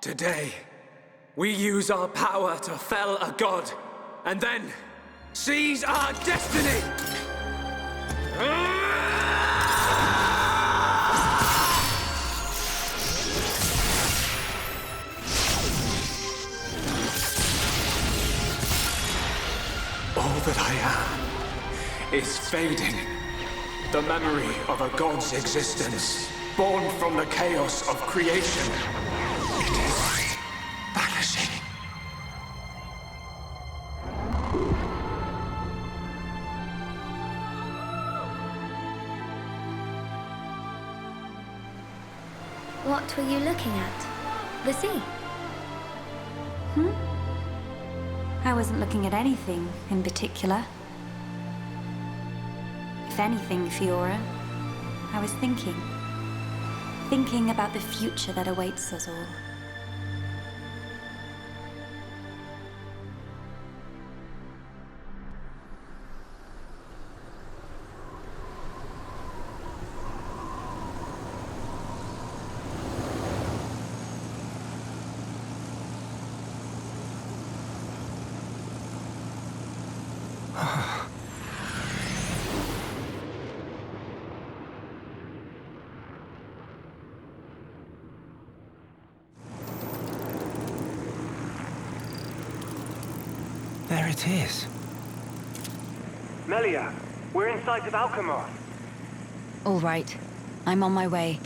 Today, we use our power to fell a god, and then seize our destiny! All that I am is fading. The memory of a god's existence, born from the chaos of creation. It is vanishing. What were you looking at? The sea? I wasn't looking at anything in particular. If anything, Fiora, I was thinking. Thinking about the future that awaits us all. There it is. Melia, we're in sight of Alchemoth. All right, I'm on my way.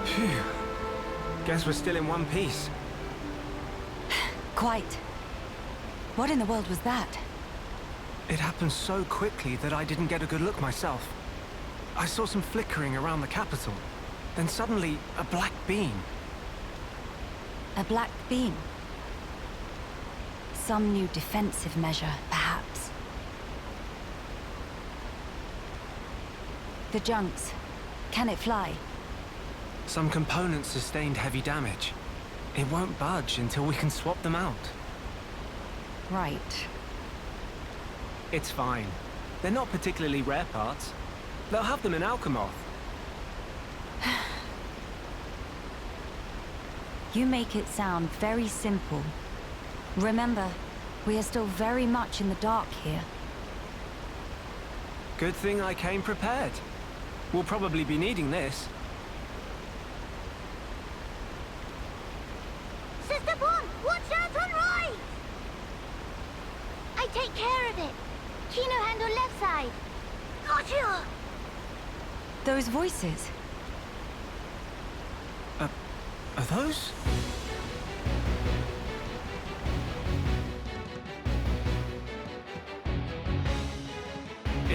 Phew. Guess we're still in one piece. Quite. What in the world was that? It happened so quickly that I didn't get a good look myself. I saw some flickering around the capital. Then suddenly, a black beam. A black beam? Some new defensive measure, perhaps. The junks. Can it fly? Some components sustained heavy damage. It won't budge until we can swap them out. Right. It's fine. They're not particularly rare parts. They'll have them in Alchemoth. You make it sound very simple. Remember, we are still very much in the dark here. Good thing I came prepared. We'll probably be needing this. Sister Boom, watch out on right! I take care of it. Kino handle left side. Gotcha! Those voices. Are those?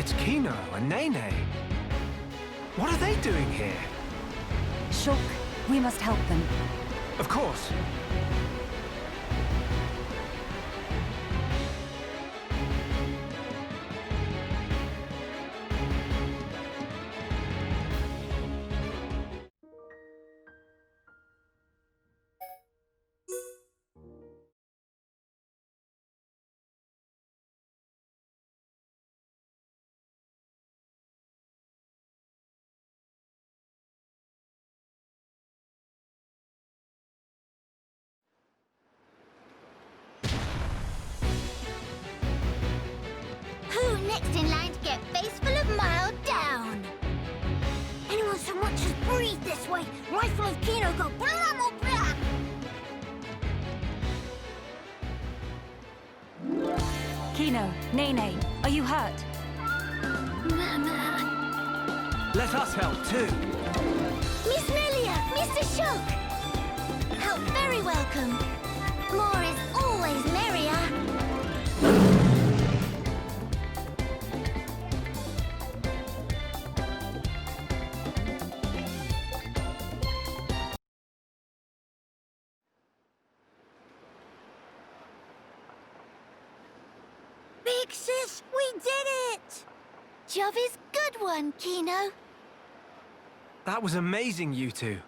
It's Kino and Nene. What are they doing here? Shulk, we must help them. Of course. Who next in line to get face full of mild down? Anyone so much as breathe this way, rifle of Kino go blam or blam! Kino, Nene, are you hurt? Let us help too. Miss Melia, Mr. Shulk! Help very welcome. More is always merrier. Big sis, we did it! Job is good one, Kino. That was amazing, you two.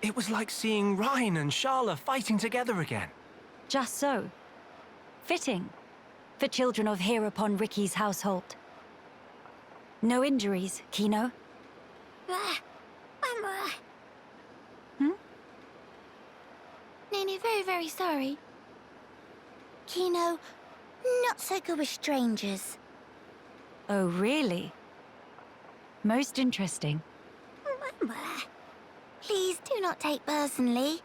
It was like seeing Rhine and Sharla fighting together again. Just so. Fitting. For children of hereupon Ricky's household. No injuries, Kino? Hmm? Nene, very, very sorry. Kino, not so good with strangers. Oh, really? Most interesting. Please do not take personally.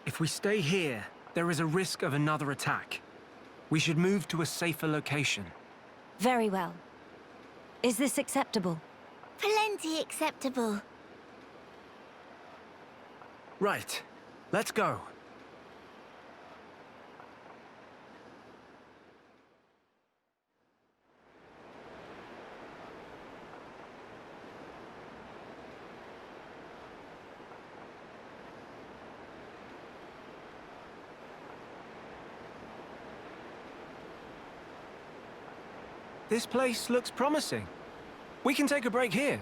If we stay here, there is a risk of another attack. We should move to a safer location. Very well. Is this acceptable? Plenty acceptable. Right. Let's go. This place looks promising. We can take a break here.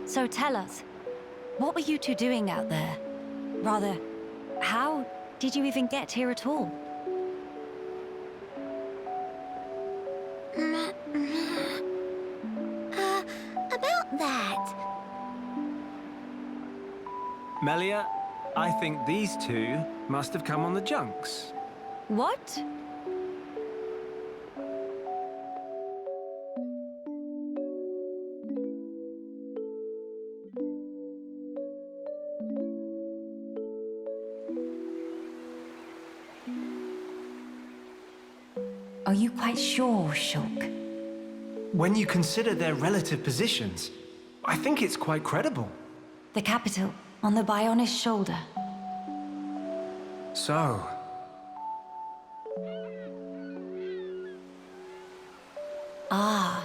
So tell us, what were you two doing out there? Rather, how did you even get here at all? About that. Melia, I think these two must have come on the junks. What? Are you quite sure, Shulk? When you consider their relative positions, I think it's quite credible. The capital, on the Bionis shoulder. So, Ah.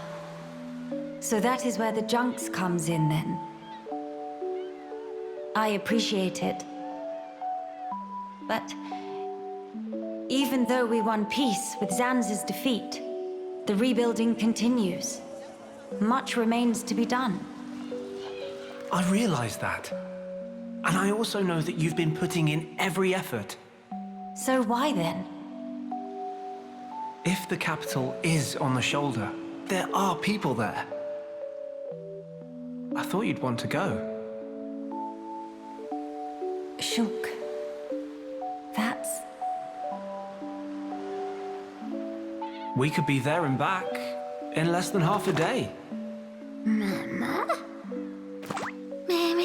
So that is where the junks comes in, then. I appreciate it. But even though we won peace with Zanz's defeat, the rebuilding continues. Much remains to be done. I realize that. And I also know that you've been putting in every effort. So why then? If the capital is on the shoulder, there are people there. I thought you'd want to go. Shulk. That's... We could be there and back in less than half a day. Mama? Me.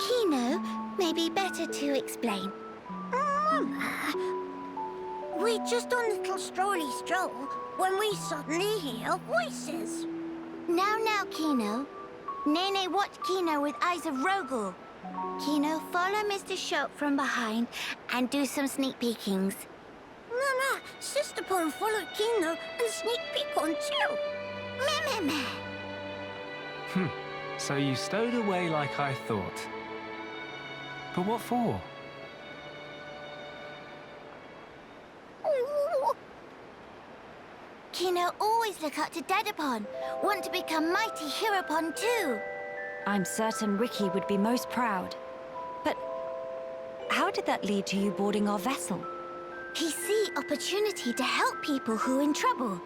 Kino, maybe better to explain. Mama, we're just on a little strolly stroll when we suddenly hear voices. Now, Kino. Nene watched Kino with eyes of Rogel. Kino, follow Mr. Shope from behind and do some sneak peekings. Mama, Sister Pon followed Kino and sneak peek on too. Meh. So you stowed away like I thought. But what for? Ooh. Kino always look up to Dadapon. Want to become mighty Heropon too. I'm certain Ricky would be most proud. But how did that lead to you boarding our vessel? He see opportunity to help people who in trouble.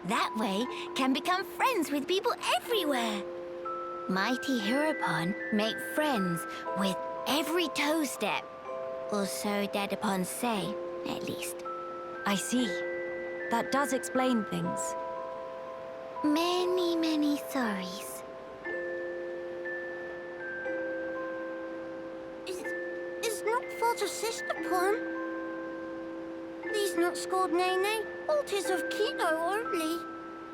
That way, can become friends with people everywhere. Mighty Heropon make friends with every toe step. Or so Dadapon say, at least. I see. That does explain things. Many sorries. Is not fault of Sister Pon. These not scored Nene. Fault is of Kino only.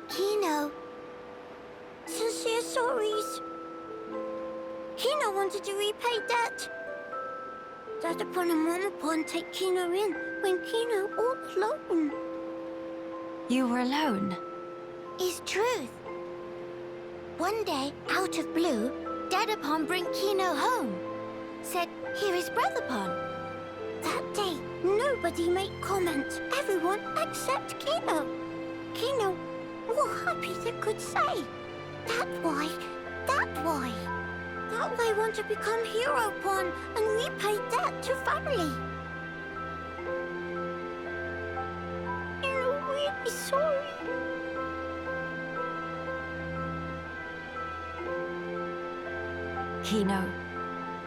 Kino. Sincere sorries. Kino wanted to repay debt. Dadapon and Mamapon take Kino in when Kino all alone. You were alone? Is truth. One day, out of blue, Dadapon bring Kino home. Said, here is Brotherpon. That day, nobody make comment. Everyone except Kino. Kino, more happy they could say. That why. That they want to become Heropon and repay debt to family. You're really sorry. Kino,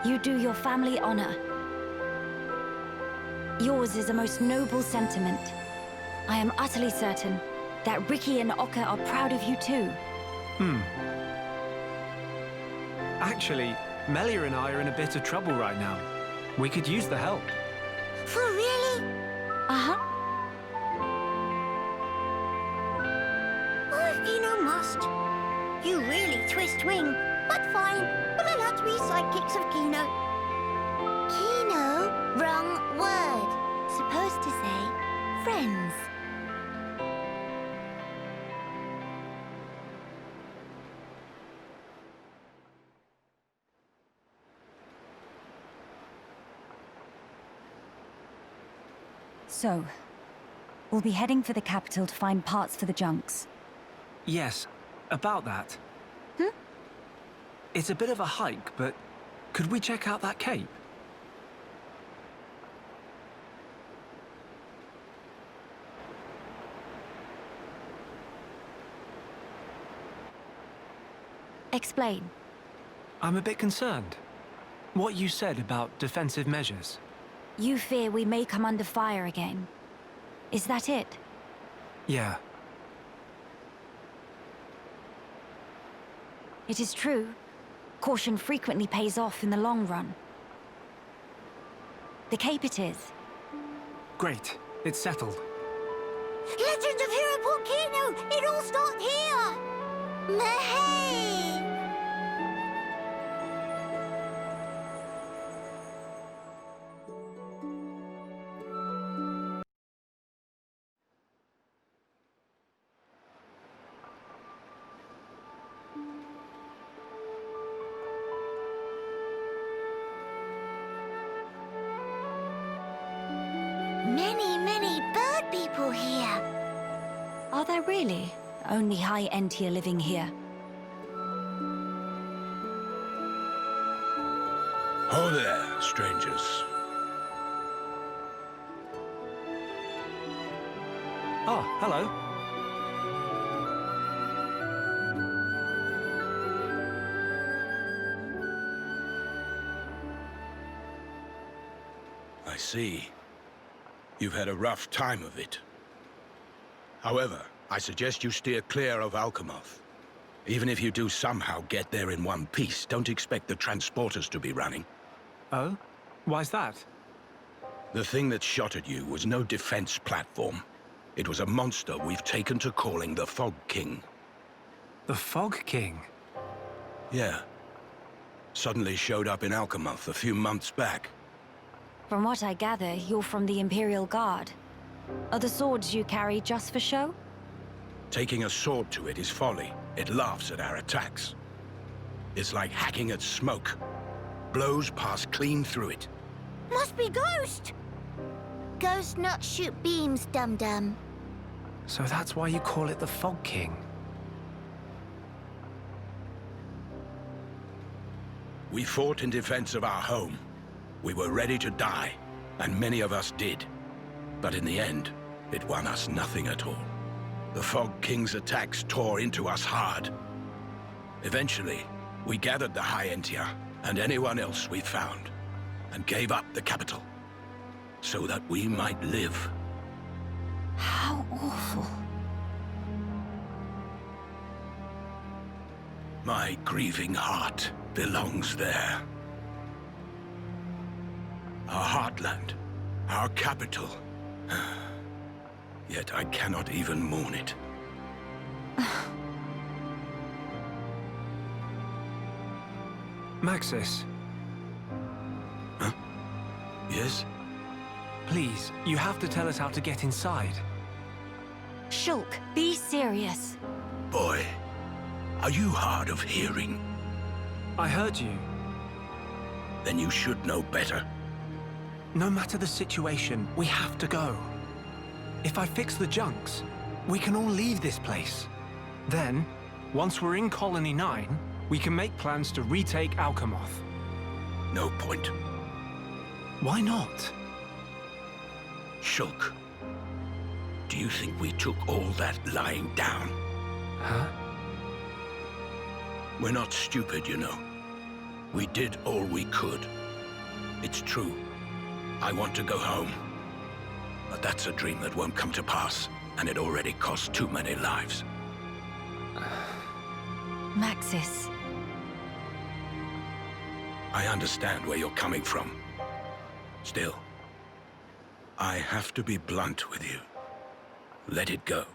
you do your family honor. Yours is a most noble sentiment. I am utterly certain that Ricky and Oka are proud of you too. Actually, Melia and I are in a bit of trouble right now. We could use the help. For really? Uh-huh. Oh, Kino must. You really twist wing, but fine. We'll allow to be sidekicks of Kino. Kino? Wrong word. Supposed to say friends. So, we'll be heading for the capital to find parts for the junks. Yes, about that. It's a bit of a hike, but could we check out that cape? Explain. I'm a bit concerned. What you said about defensive measures. You fear we may come under fire again. Is that it? Yeah. It is true. Caution frequently pays off in the long run. The cape it is. Great. It's settled. Legend of Heropon Kino! It all starts here! Mahey! Many bird people here. Are there really? Only high-end tier living here. Ho there, strangers. Oh, hello. I see. You've had a rough time of it. However, I suggest you steer clear of Alchemoth. Even if you do somehow get there in one piece, don't expect the transporters to be running. Oh? Why's that? The thing that shot at you was no defense platform. It was a monster we've taken to calling the Fog King. The Fog King? Yeah. Suddenly showed up in Alchemoth a few months back. From what I gather, you're from the Imperial Guard. Are the swords you carry just for show? Taking a sword to it is folly. It laughs at our attacks. It's like hacking at smoke. Blows pass clean through it. Must be Ghost! Ghost not shoot beams, dum-dum. So that's why you call it the Fog King? We fought in defense of our home. We were ready to die, and many of us did. But in the end, it won us nothing at all. The Fog King's attacks tore into us hard. Eventually, we gathered the High Entia and anyone else we found, and gave up the capital, so that we might live. How awful. My grieving heart belongs there. Our heartland, our capital. Yet I cannot even mourn it. Maxis, Huh? Yes? please, you have to tell us how to get inside. Shulk, be serious. Boy, are you hard of hearing? I heard you. Then you should know better. No matter the situation, we have to go. If I fix the junks, we can all leave this place. Then, once we're in Colony 9, we can make plans to retake Alchemoth. No point. Why not? Shulk, do you think we took all that lying down? Huh? We're not stupid, you know. We did all we could. It's true. I want to go home. But that's a dream that won't come to pass, and it already cost too many lives. Maxis. I understand where you're coming from. Still, I have to be blunt with you. Let it go.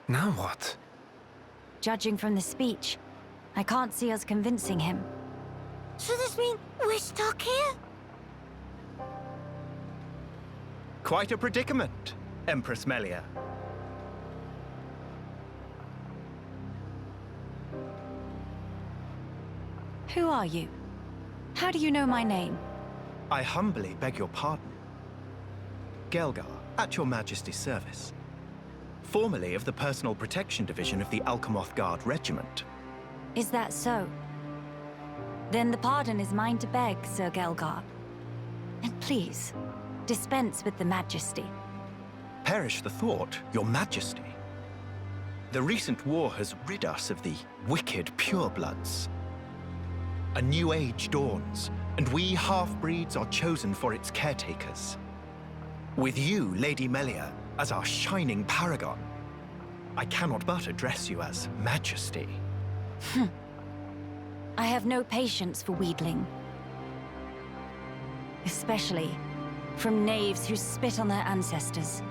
Now what? Judging from the speech, I can't see us convincing him. So this means we're stuck here? Quite a predicament, Empress Melia. Who are you? How do you know my name? I humbly beg your pardon. Gelgar, at your Majesty's service. Formerly of the Personal Protection Division of the Alchemoth Guard Regiment. Is that so? Then the pardon is mine to beg, Sir Gelgar. And please, dispense with the Majesty. Perish the thought, your Majesty. The recent war has rid us of the wicked purebloods. A new age dawns, and we half-breeds are chosen for its caretakers. With you, Lady Melia, as our shining paragon, I cannot but address you as Majesty. I have no patience for wheedling. Especially from knaves who spit on their ancestors.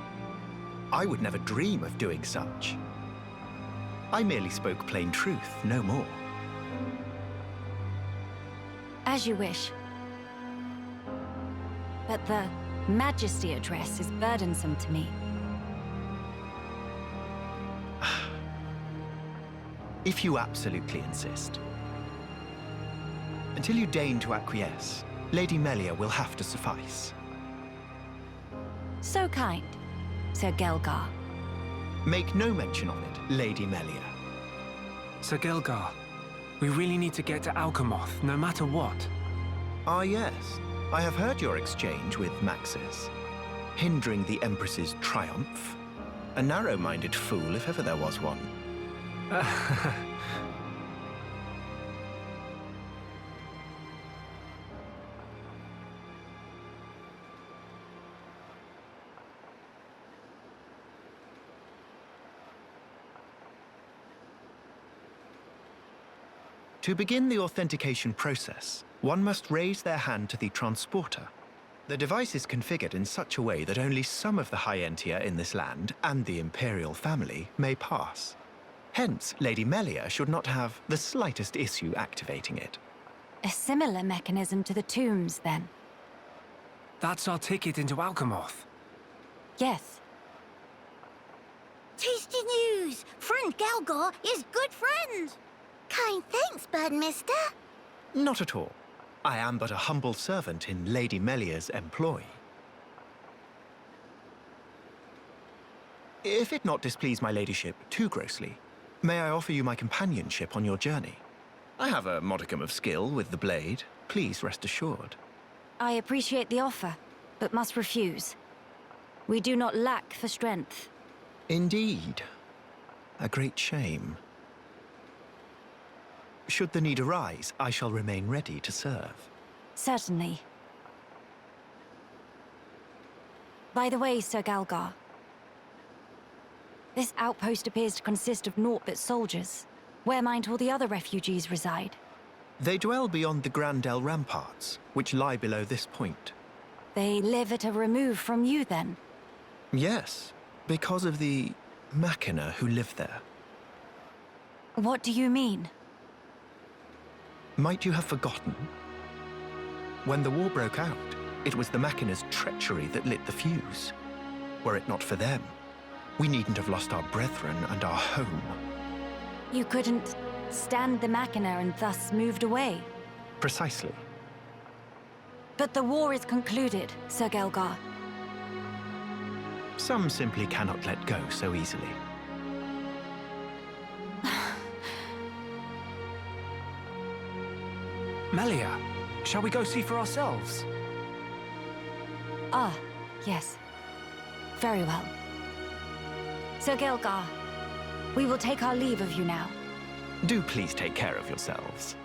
I would never dream of doing such. I merely spoke plain truth, no more. As you wish. But the Majesty address is burdensome to me. If you absolutely insist. Until you deign to acquiesce, Lady Melia will have to suffice. So kind, Sir Gelgar. Make no mention of it, Lady Melia. Sir Gelgar, we really need to get to Alchemoth, no matter what. Ah, yes. I have heard your exchange with Maxis. Hindering the Empress's triumph. A narrow-minded fool, if ever there was one. To begin the authentication process, one must raise their hand to the transporter. The device is configured in such a way that only some of the High Entier in this land and the Imperial family may pass. Hence, Lady Melia should not have the slightest issue activating it. A similar mechanism to the tombs, then? That's our ticket into Alchemoth. Yes. Tasty news! Friend Galgar is good friend! Kind thanks, Birdmister. Not at all. I am but a humble servant in Lady Melia's employ. If it not displease my ladyship too grossly, may I offer you my companionship on your journey? I have a modicum of skill with the blade. Please rest assured. I appreciate the offer, but must refuse. We do not lack for strength. Indeed. A great shame. Should the need arise, I shall remain ready to serve. Certainly. By the way, Sir Galgar, this outpost appears to consist of naught but soldiers. Where might all the other refugees reside? They dwell beyond the Grandel ramparts, which lie below this point. They live at a remove from you, then? Yes, because of the Machina who live there. What do you mean? Might you have forgotten? When the war broke out, it was the Machina's treachery that lit the fuse. Were it not for them, we needn't have lost our brethren and our home. You couldn't stand the Machina and thus moved away? Precisely. But the war is concluded, Sir Galgar. Some simply cannot let go so easily. Melia, shall we go see for ourselves? Ah, yes. Very well. Sir Gelgar, we will take our leave of you now. Do please take care of yourselves.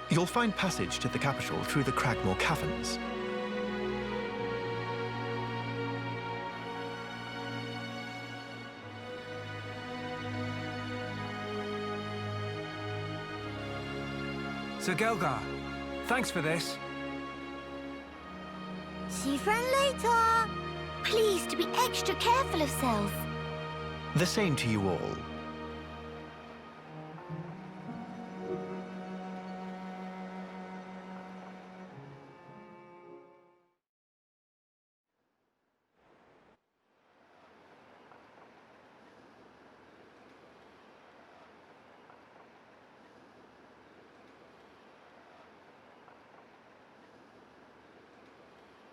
You'll find passage to the capital through the Cragmore Caverns. Sir Gelgar, thanks for this. See friend later. Please to be extra careful of self. The same to you all.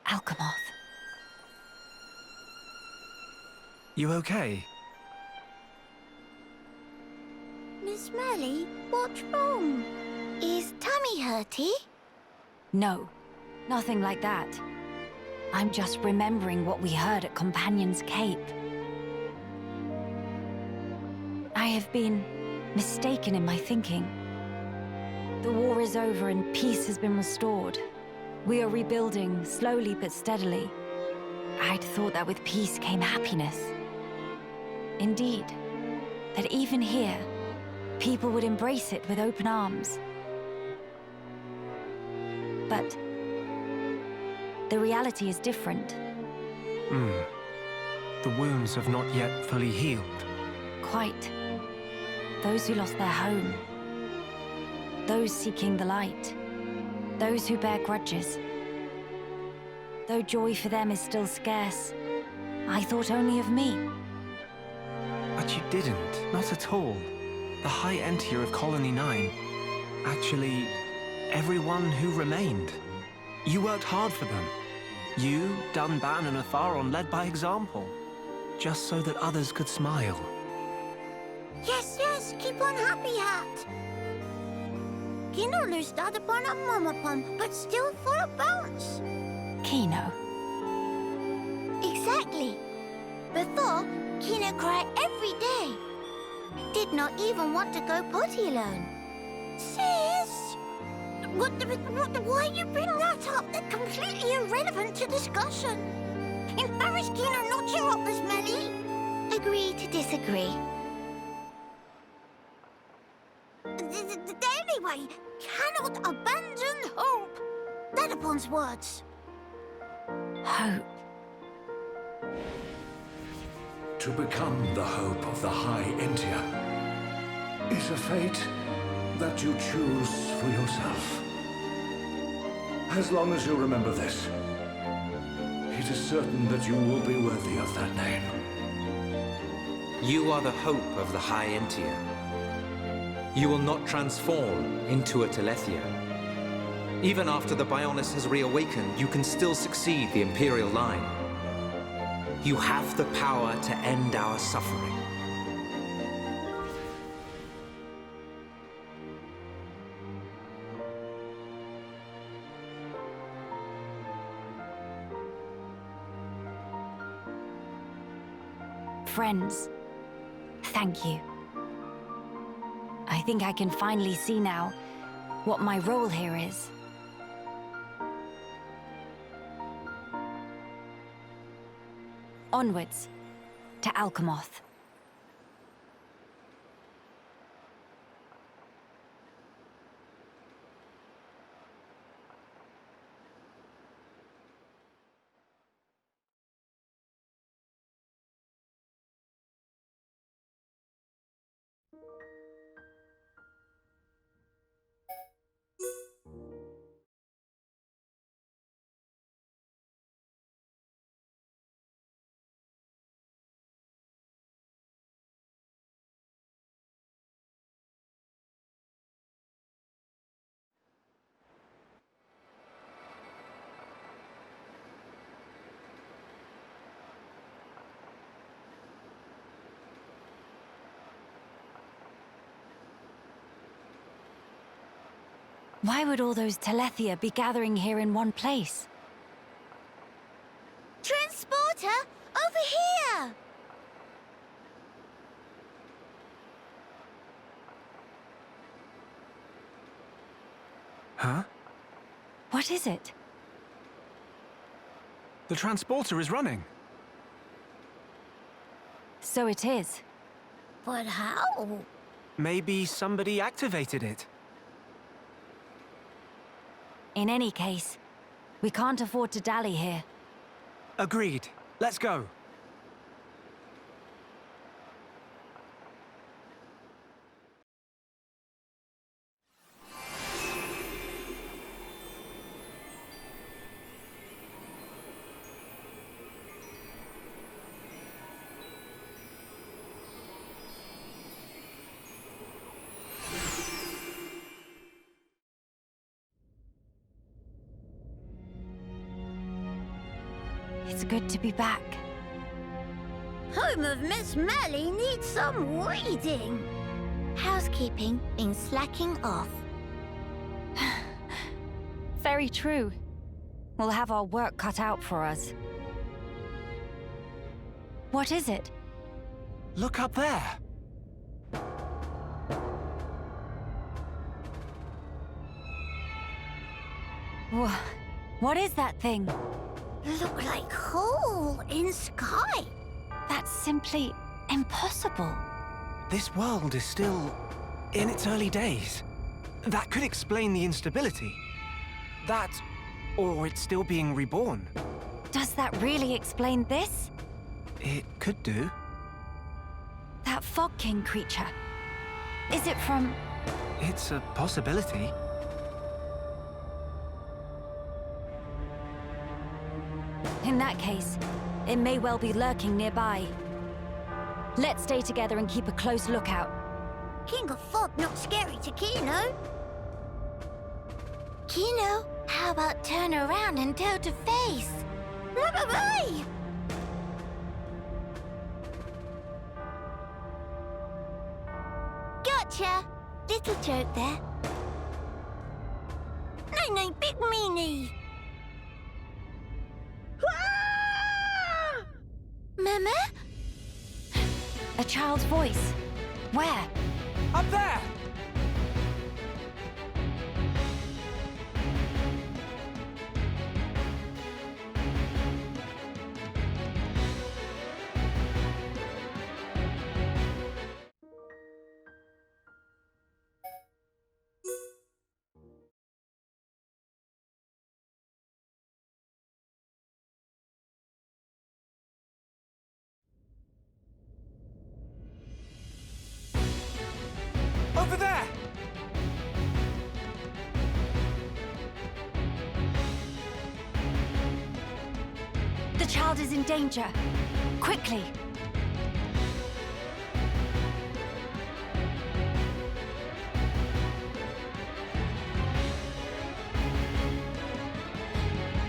Alchemoth. You okay? Miss Melly, what's wrong? Is tummy hurty? No, nothing like that. I'm just remembering what we heard at Companion's Cape. I have been mistaken in my thinking. The war is over and peace has been restored. We are rebuilding, slowly but steadily. I'd thought that with peace came happiness. Indeed, that even here, people would embrace it with open arms. But the reality is different. The wounds have not yet fully healed. Quite. Those who lost their home. Those seeking the light. Those who bear grudges. Though joy for them is still scarce, I thought only of me. But you didn't, not at all. The High Entier of Colony 9. Actually, everyone who remained. You worked hard for them. You, Dunban, and Atharon led by example. Just so that others could smile. Yes, yes, keep on happy hat. Kino lustade upon a momopom, but still full of bounce. Kino. Exactly. Before, Kino cried every day. Did not even want to go potty alone. Sis! Why you bring that up? That's completely irrelevant to discussion. Embarrass Kino not cheer up this Melly. Agree to disagree. Damn I cannot abandon hope. Dadapon's words. Hope. To become the hope of the High Entia is a fate that you choose for yourself. As long as you remember this, it is certain that you will be worthy of that name. You are the hope of the High Entia. You will not transform into a Telethia. Even after the Bionis has reawakened, you can still succeed the Imperial line. You have the power to end our suffering. Friends, thank you. I think I can finally see now what my role here is. Onwards to Alchemoth. Why would all those Telethia be gathering here in one place? Transporter, over here! Huh? What is it? The transporter is running. So it is. But how? Maybe somebody activated it. In any case, we can't afford to dally here. Agreed. Let's go. It's good to be back. Home of Miss Melly needs some weeding. Housekeeping been slacking off. Very true. We'll have our work cut out for us. What is it? Look up there. What is that thing? Look like hole in sky. That's simply impossible. This world is still in its early days. That could explain the instability. That, or it's still being reborn. Does that really explain this? It could do. That Fog King creature. Is it from... It's a possibility. In that case, it may well be lurking nearby. Let's stay together and keep a close lookout. King of Fog not scary to Kino. Kino, how about turn around and toe to face? Bye-bye! Gotcha! Little joke there. No, big meanie! Mama? A child's voice. Where? Up there! The child is in danger. Quickly!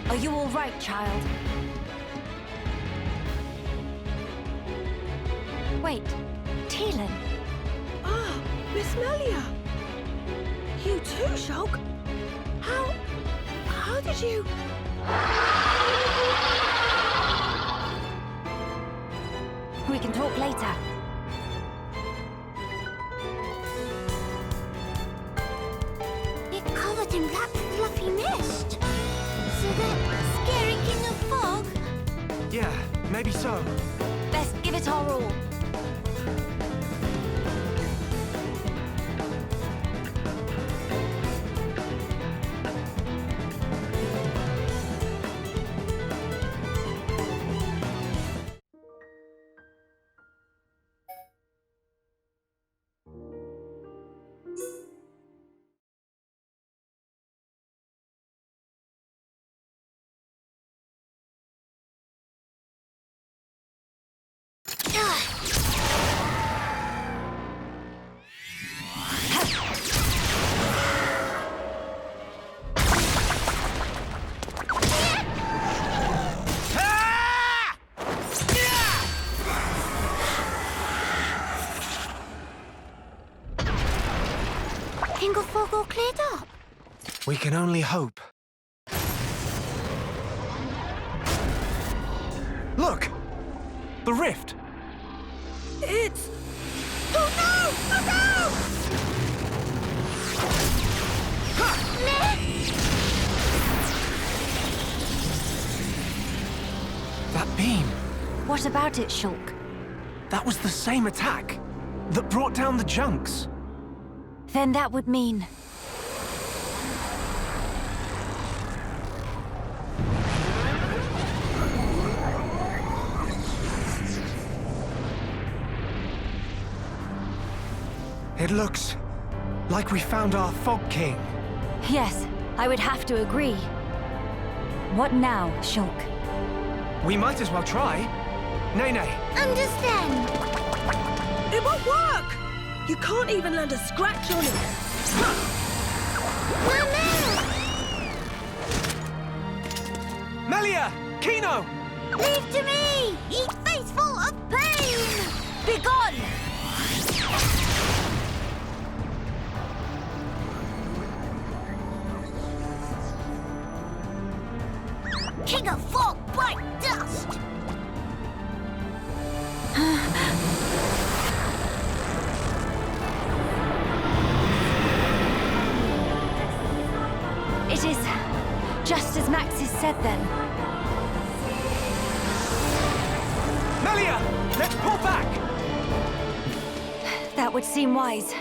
Are you all right, child? Wait, Teelan. Ah, Miss Melia! You too, Shulk? How did you... We can talk later. You're covered in black fluffy mist. So that scary king of fog? Yeah, maybe so. Best give it our all. King of fog all cleared up? We can only hope. Look! The rift! It's... Oh no! Look out! That beam! What about it, Shulk? That was the same attack that brought down the junks. Then that would mean... It looks like we found our Fog King. Yes, I would have to agree. What now, Shulk? We might as well try. Nene. Understand. It won't work! You can't even land a scratch on it. Melia! Kino! Leave to me! Ye faithful of pain! Begone! King of fog, bite dust! It is just as Maxis said then. Melia! Let's pull back! That would seem wise.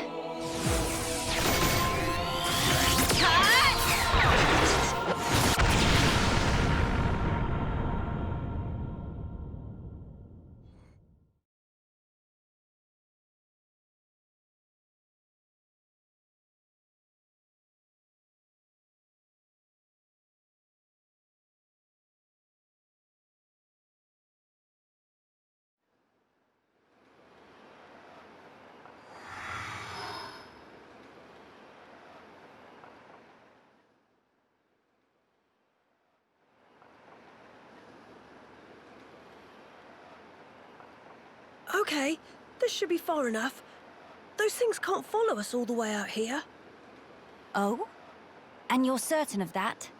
Okay, this should be far enough. Those things can't follow us all the way out here. Oh? And you're certain of that?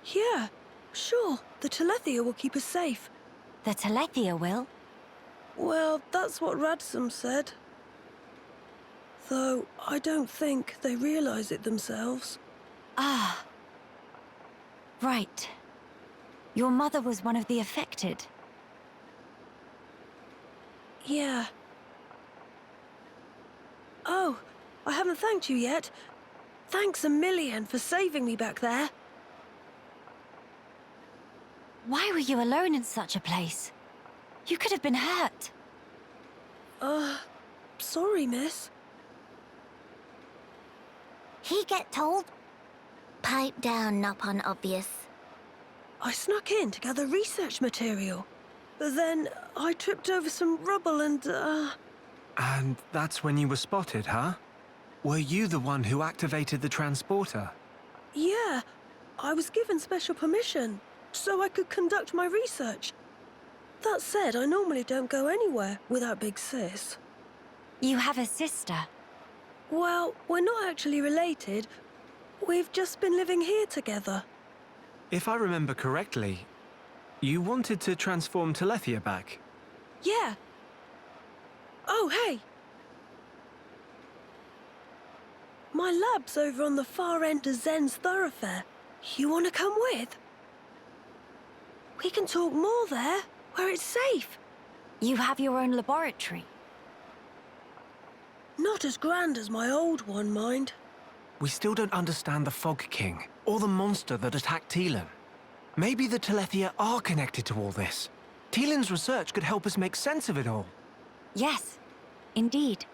Yeah, sure. The Telethia will keep us safe. The Telethia will? Well, that's what Radsum said. Though, I don't think they realize it themselves. Ah. Right. Your mother was one of the affected. Yeah. Oh, I haven't thanked you yet. Thanks a million for saving me back there. Why were you alone in such a place? You could have been hurt. Sorry, miss. He get told? Pipe down, not unobvious. I snuck in to gather research material. But then I tripped over some rubble and, And that's when you were spotted, huh? Were you the one who activated the transporter? Yeah, I was given special permission so I could conduct my research. That said, I normally don't go anywhere without Big Sis. You have a sister. Well, we're not actually related. We've just been living here together. If I remember correctly, you wanted to transform Telethia back. Yeah. Oh, hey! My lab's over on the far end of Zen's thoroughfare. You want to come with? We can talk more there, where it's safe. You have your own laboratory. Not as grand as my old one, mind. We still don't understand the Fog King, or the monster that attacked Teelan. Maybe the Telethia are connected to all this. Teelan's research could help us make sense of it all. Yes, indeed.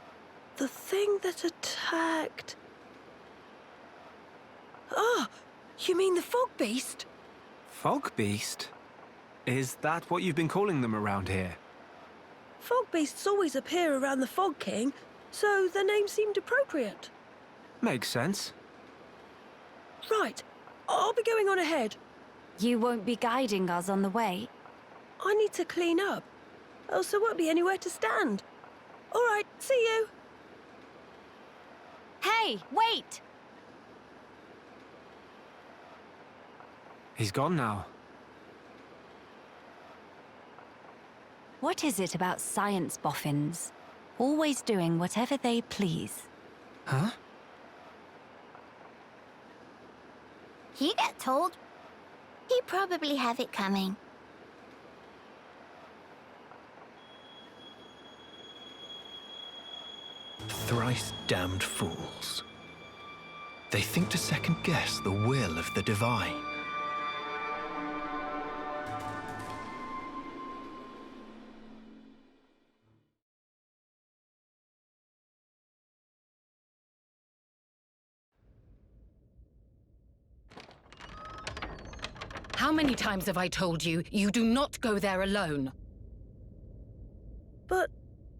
The thing that attacked... Oh, you mean the Fog Beast? Fog Beast? Is that what you've been calling them around here? Fog Beasts always appear around the Fog King, so the name seemed appropriate. Makes sense. Right, I'll be going on ahead. You won't be guiding us on the way? I need to clean up, else there won't be anywhere to stand. All right, see you. Hey, wait! He's gone now. What is it about science boffins? Always doing whatever they please. Huh? He got told. He probably have it coming. Thrice damned fools. They think to second-guess the will of the divine. How many times have I told you, you do not go there alone? But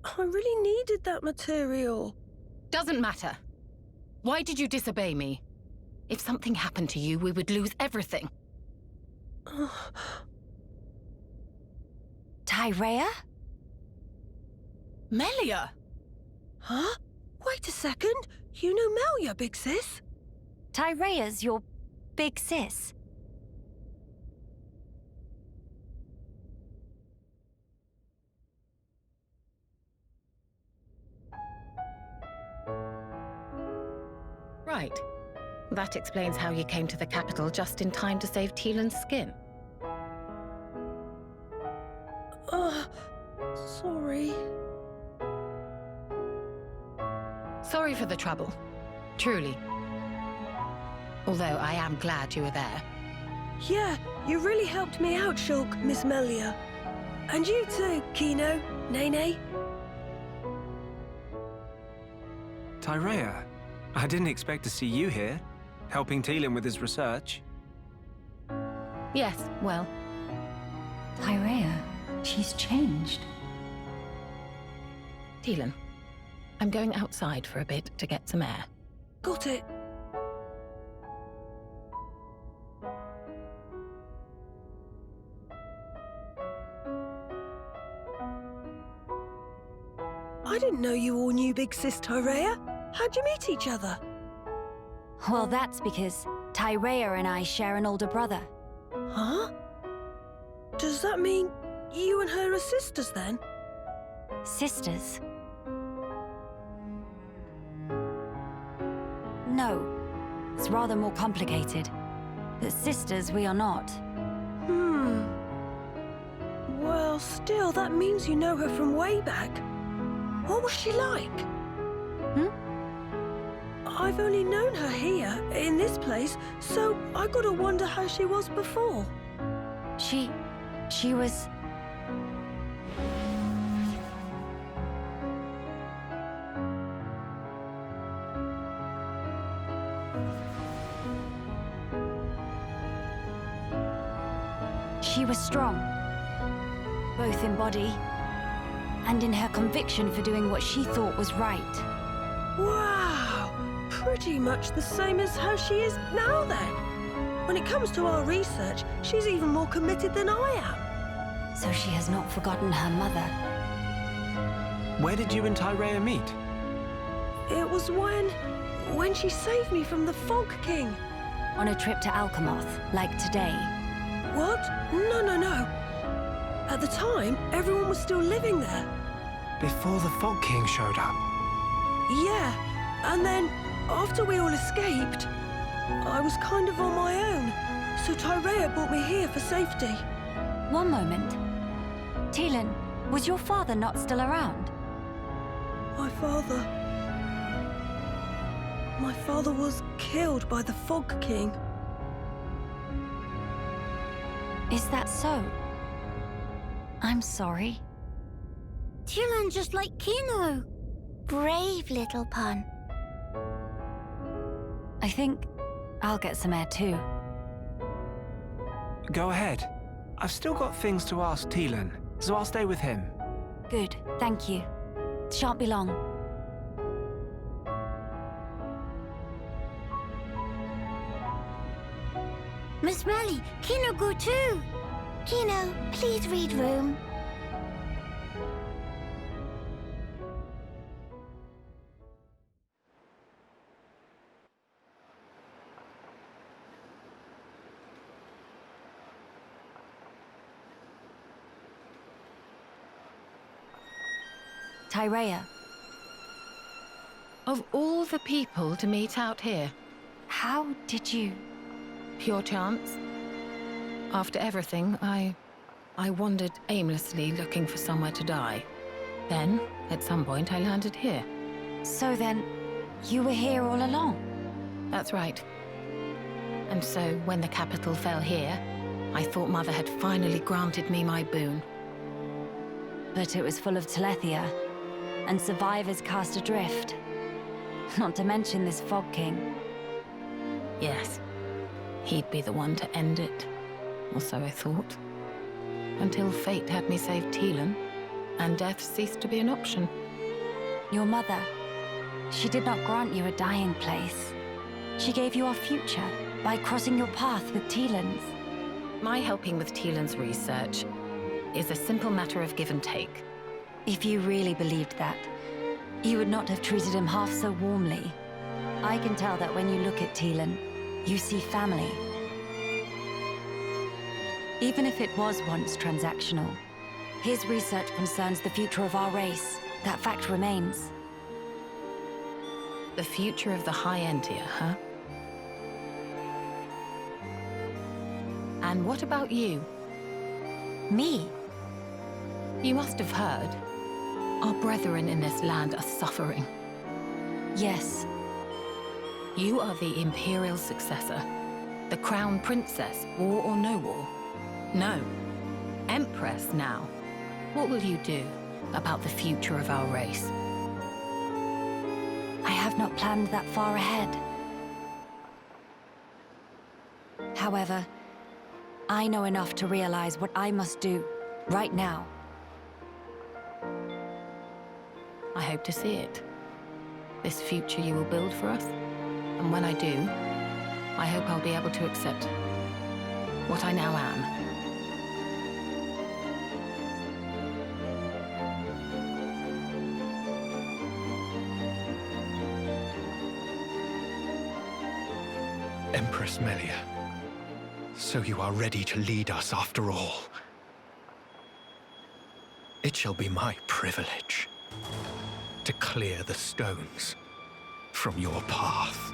I really needed that material. Doesn't matter. Why did you disobey me? If something happened to you, we would lose everything. Tyrea? Melia? Huh? Wait a second. You know Melia, Big Sis? Tyrea's your big sis. Right. That explains how you came to the capital just in time to save Teelan's skin. Sorry. Sorry for the trouble. Truly. Although I am glad you were there. Yeah, you really helped me out, Shulk, Miss Melia. And you too, Kino, Nene. Tyrea, I didn't expect to see you here, helping Teelan with his research. Yes, well. Tyrea, she's changed. Teelan, I'm going outside for a bit to get some air. Got it. I didn't know you all knew Big Sis Tyrea. How'd you meet each other? Well, that's because Tyrea and I share an older brother. Huh? Does that mean you and her are sisters then? Sisters? No. It's rather more complicated. But sisters we are not. Well, still, that means you know her from way back. What was she like? I've only known her here, in this place, so I gotta wonder how she was before. She was... strong, both in body and in her conviction for doing what she thought was right. Wow! Pretty much the same as how she is now, then. When it comes to our research, she's even more committed than I am. So she has not forgotten her mother. Where did you and Tyrea meet? It was when she saved me from the Fog King. On a trip to Alchemoth, like today. What? No. At the time, everyone was still living there. Before the Fog King showed up? Yeah, and then, after we all escaped, I was kind of on my own. So Tyrea brought me here for safety. One moment. Teelan, was your father not still around? My father was killed by the Fog King. Is that so? I'm sorry. Teelan just like Kino. Brave little pun. I think I'll get some air too. Go ahead. I've still got things to ask Teelan, so I'll stay with him. Good, thank you. Shan't be long. Miss Melly, Kino go too. Kino, please read room. Tyrea. Of all the people to meet out here, How did you... pure chance. After everything, I wandered aimlessly looking for somewhere to die. Then, at some point, I landed here. So then, you were here all along? That's right. And so, when the capital fell here, I thought Mother had finally granted me my boon. But it was full of Telethia, and survivors cast adrift. Not to mention this Fog King. Yes, he'd be the one to end it. Or so I thought. Until fate had me save Teelan, and death ceased to be an option. Your mother, she did not grant you a dying place. She gave you our future by crossing your path with Teelan's. My helping with Teelan's research is a simple matter of give and take. If you really believed that, you would not have treated him half so warmly. I can tell that when you look at Teelan, you see family. Even if it was once transactional, his research concerns the future of our race. That fact remains. The future of the High Entia, huh? And what about you? Me? You must have heard. Our brethren in this land are suffering. Yes. You are the Imperial successor. The Crown Princess, war or no war? No. Empress now. What will you do about the future of our race? I have not planned that far ahead. However, I know enough to realize what I must do, right now. I hope to see it. This future you will build for us. And when I do, I hope I'll be able to accept what I now am. Empress Melia, so you are ready to lead us after all. It shall be my privilege to clear the stones from your path.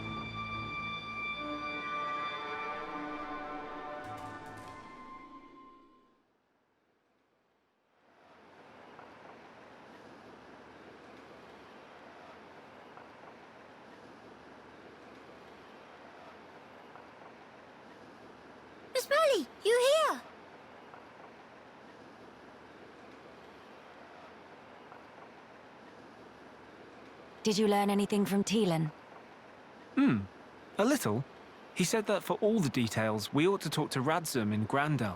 Miss Melly, you here? Did you learn anything from Teelan? A little. He said that for all the details, we ought to talk to Radzum in Grandel.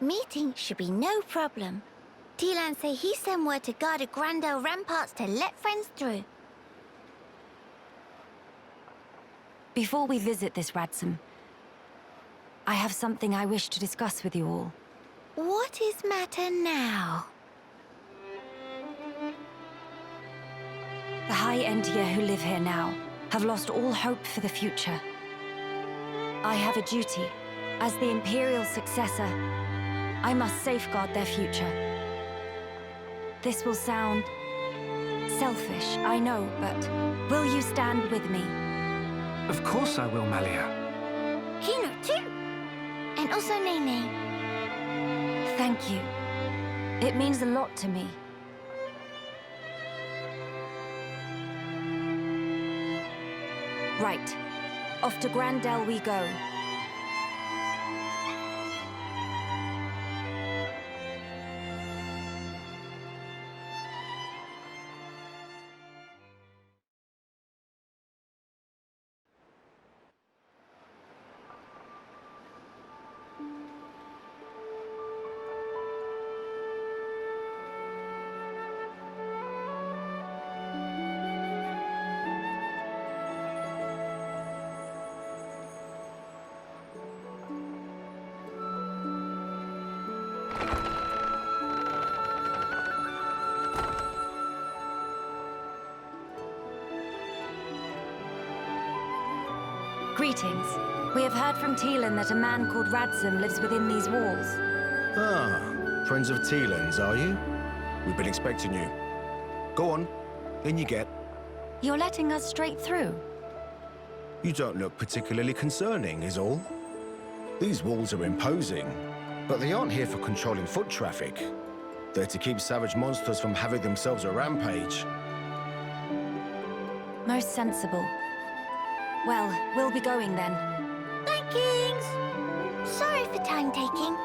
Meeting should be no problem. Tilan say he sent word to guard the Grandel ramparts to let friends through. Before we visit this Radzim, I have something I wish to discuss with you all. What is matter now? The High Entia who live here now have lost all hope for the future. I have a duty. As the Imperial successor, I must safeguard their future. This will sound selfish, I know, but will you stand with me? Of course I will, Malia. Kino too. And also Nene. Thank you. It means a lot to me. Right. Off to Grandel we go. Greetings. We have heard from Tilan that a man called Radzim lives within these walls. Ah, friends of Tilan's, are you? We've been expecting you. Go on, in you get. You're letting us straight through? You don't look particularly concerning, is all. These walls are imposing, but they aren't here for controlling foot traffic. They're to keep savage monsters from having themselves a rampage. Most sensible. Well, we'll be going then. Thanks. Sorry for time taking.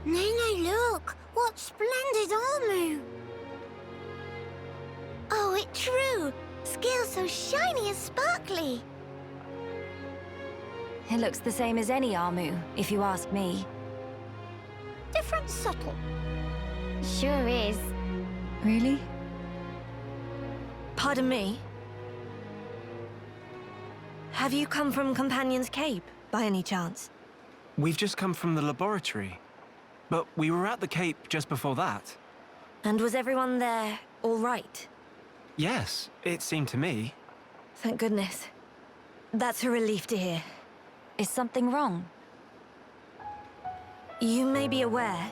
Nene, look! What splendid armor! Oh, it's true! Scales so shiny and sparkly! It looks the same as any Armu, if you ask me. Different subtle. Sure is. Really? Pardon me? Have you come from Companion's Cape, by any chance? We've just come from the laboratory. But we were at the Cape just before that. And was everyone there all right? Yes, it seemed to me. Thank goodness. That's a relief to hear. Is something wrong? You may be aware,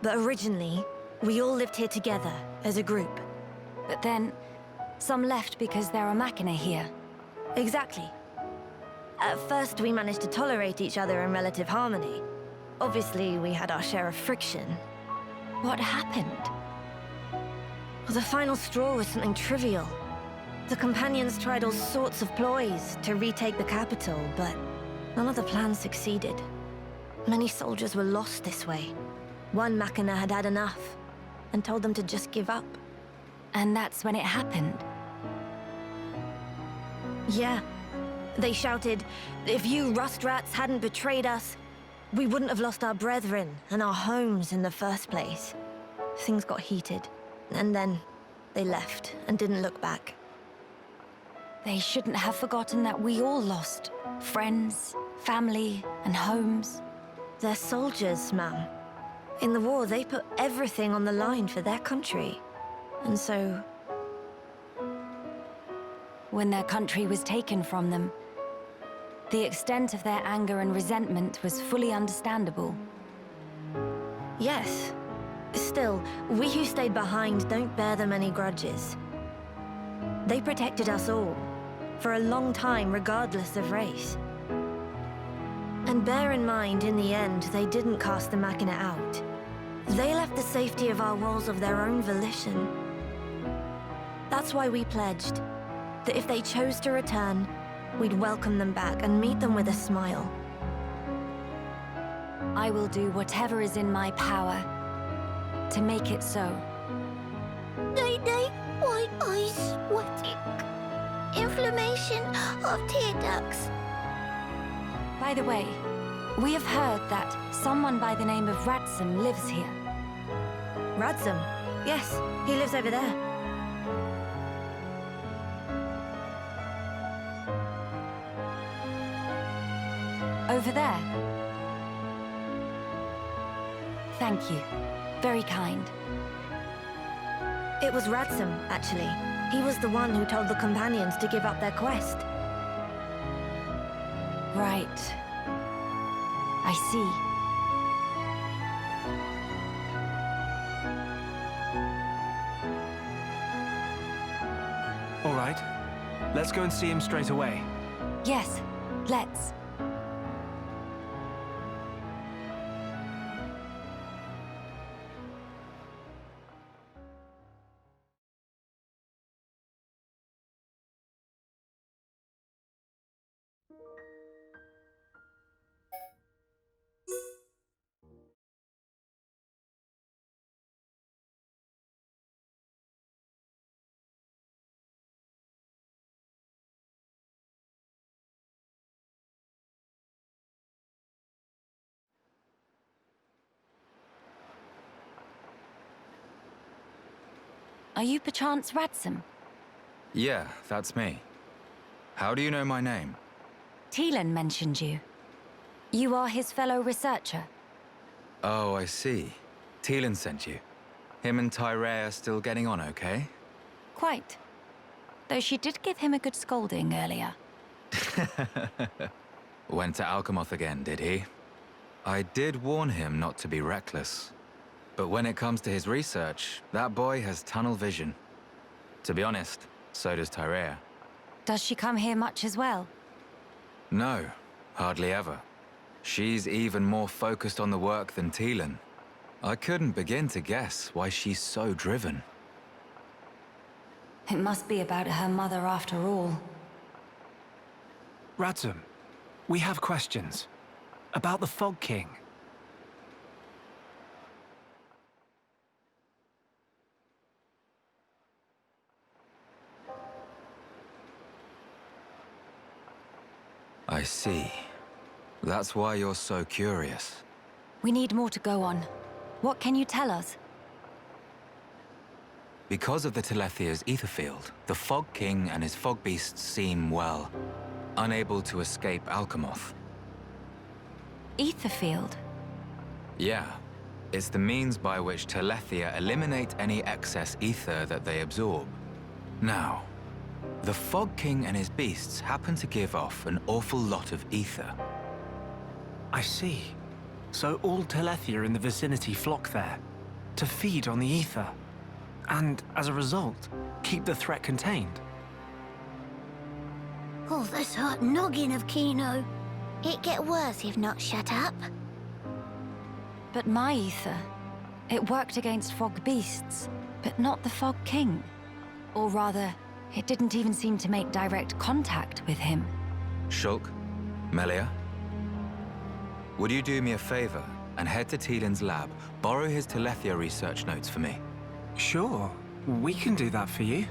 but originally, we all lived here together, as a group. But then, some left because there are Machina here. Exactly. At first, we managed to tolerate each other in relative harmony. Obviously, we had our share of friction. What happened? Well, the final straw was something trivial. The Companions tried all sorts of ploys to retake the capital, but none of the plans succeeded. Many soldiers were lost this way. One Machina had had enough, and told them to just give up. And that's when it happened. Yeah. They shouted, if you rust rats hadn't betrayed us, we wouldn't have lost our brethren and our homes in the first place. Things got heated, and then they left and didn't look back. They shouldn't have forgotten that we all lost friends, family, and homes. They're soldiers, ma'am. In the war, they put everything on the line for their country. And so... when their country was taken from them, the extent of their anger and resentment was fully understandable. Yes. Still, we who stayed behind don't bear them any grudges. They protected us all, for a long time regardless of race. And bear in mind, in the end, they didn't cast the Machina out. They left the safety of our walls of their own volition. That's why we pledged that if they chose to return, we'd welcome them back and meet them with a smile. I will do whatever is in my power to make it so. Night-night, white eyes sweating. Inflammation of tear ducts. By the way, we have heard that someone by the name of Radsum lives here. Radsum? Yes, he lives over there. Over there? Thank you. Very kind. It was Radsum, actually. He was the one who told the companions to give up their quest. Right. I see. All right. Let's go and see him straight away. Yes, let's. Are you perchance Radsum? Yeah, that's me. How do you know my name? Teelan mentioned you. You are his fellow researcher. Oh, I see. Teelan sent you. Him and Tyrea are still getting on okay? Quite. Though she did give him a good scolding earlier. Went to Alchemoth again, did he? I did warn him not to be reckless. But when it comes to his research, that boy has tunnel vision. To be honest, so does Tyrea. Does she come here much as well? No, hardly ever. She's even more focused on the work than Teelan. I couldn't begin to guess why she's so driven. It must be about her mother after all. Radsum, we have questions. About the Fog King. I see. That's why you're so curious. We need more to go on. What can you tell us? Because of the Telethia's ether field, the Fog King and his Fog Beasts seem, well, unable to escape Alchemoth. Ether field? Yeah. It's the means by which Telethia eliminate any excess ether that they absorb. Now, the Fog King and his beasts happen to give off an awful lot of ether. I see. So all Telethia in the vicinity flock there, to feed on the ether. And, as a result, keep the threat contained. Oh, this hot noggin of Kino. It get worse if not shut up. But my ether, it worked against Fog Beasts, but not the Fog King. Or rather, it didn't even seem to make direct contact with him. Shulk, Melia, would you do me a favor and head to Teelan's lab, borrow his Telethia research notes for me? Sure. We can do that for you.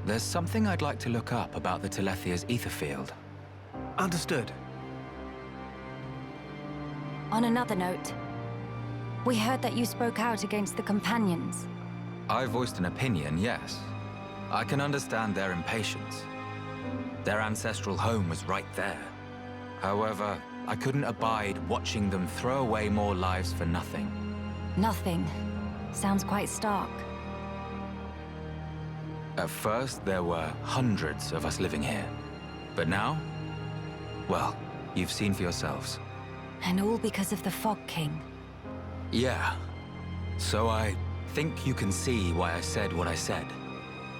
There's something I'd like to look up about the Telethia's ether field. Understood. On another note, we heard that you spoke out against the Companions. I voiced an opinion, yes. I can understand their impatience. Their ancestral home was right there. However, I couldn't abide watching them throw away more lives for nothing. Nothing. Sounds quite stark. At first, there were hundreds of us living here. But now, well, you've seen for yourselves. And all because of the Fog King. Yeah. So I think you can see why I said what I said.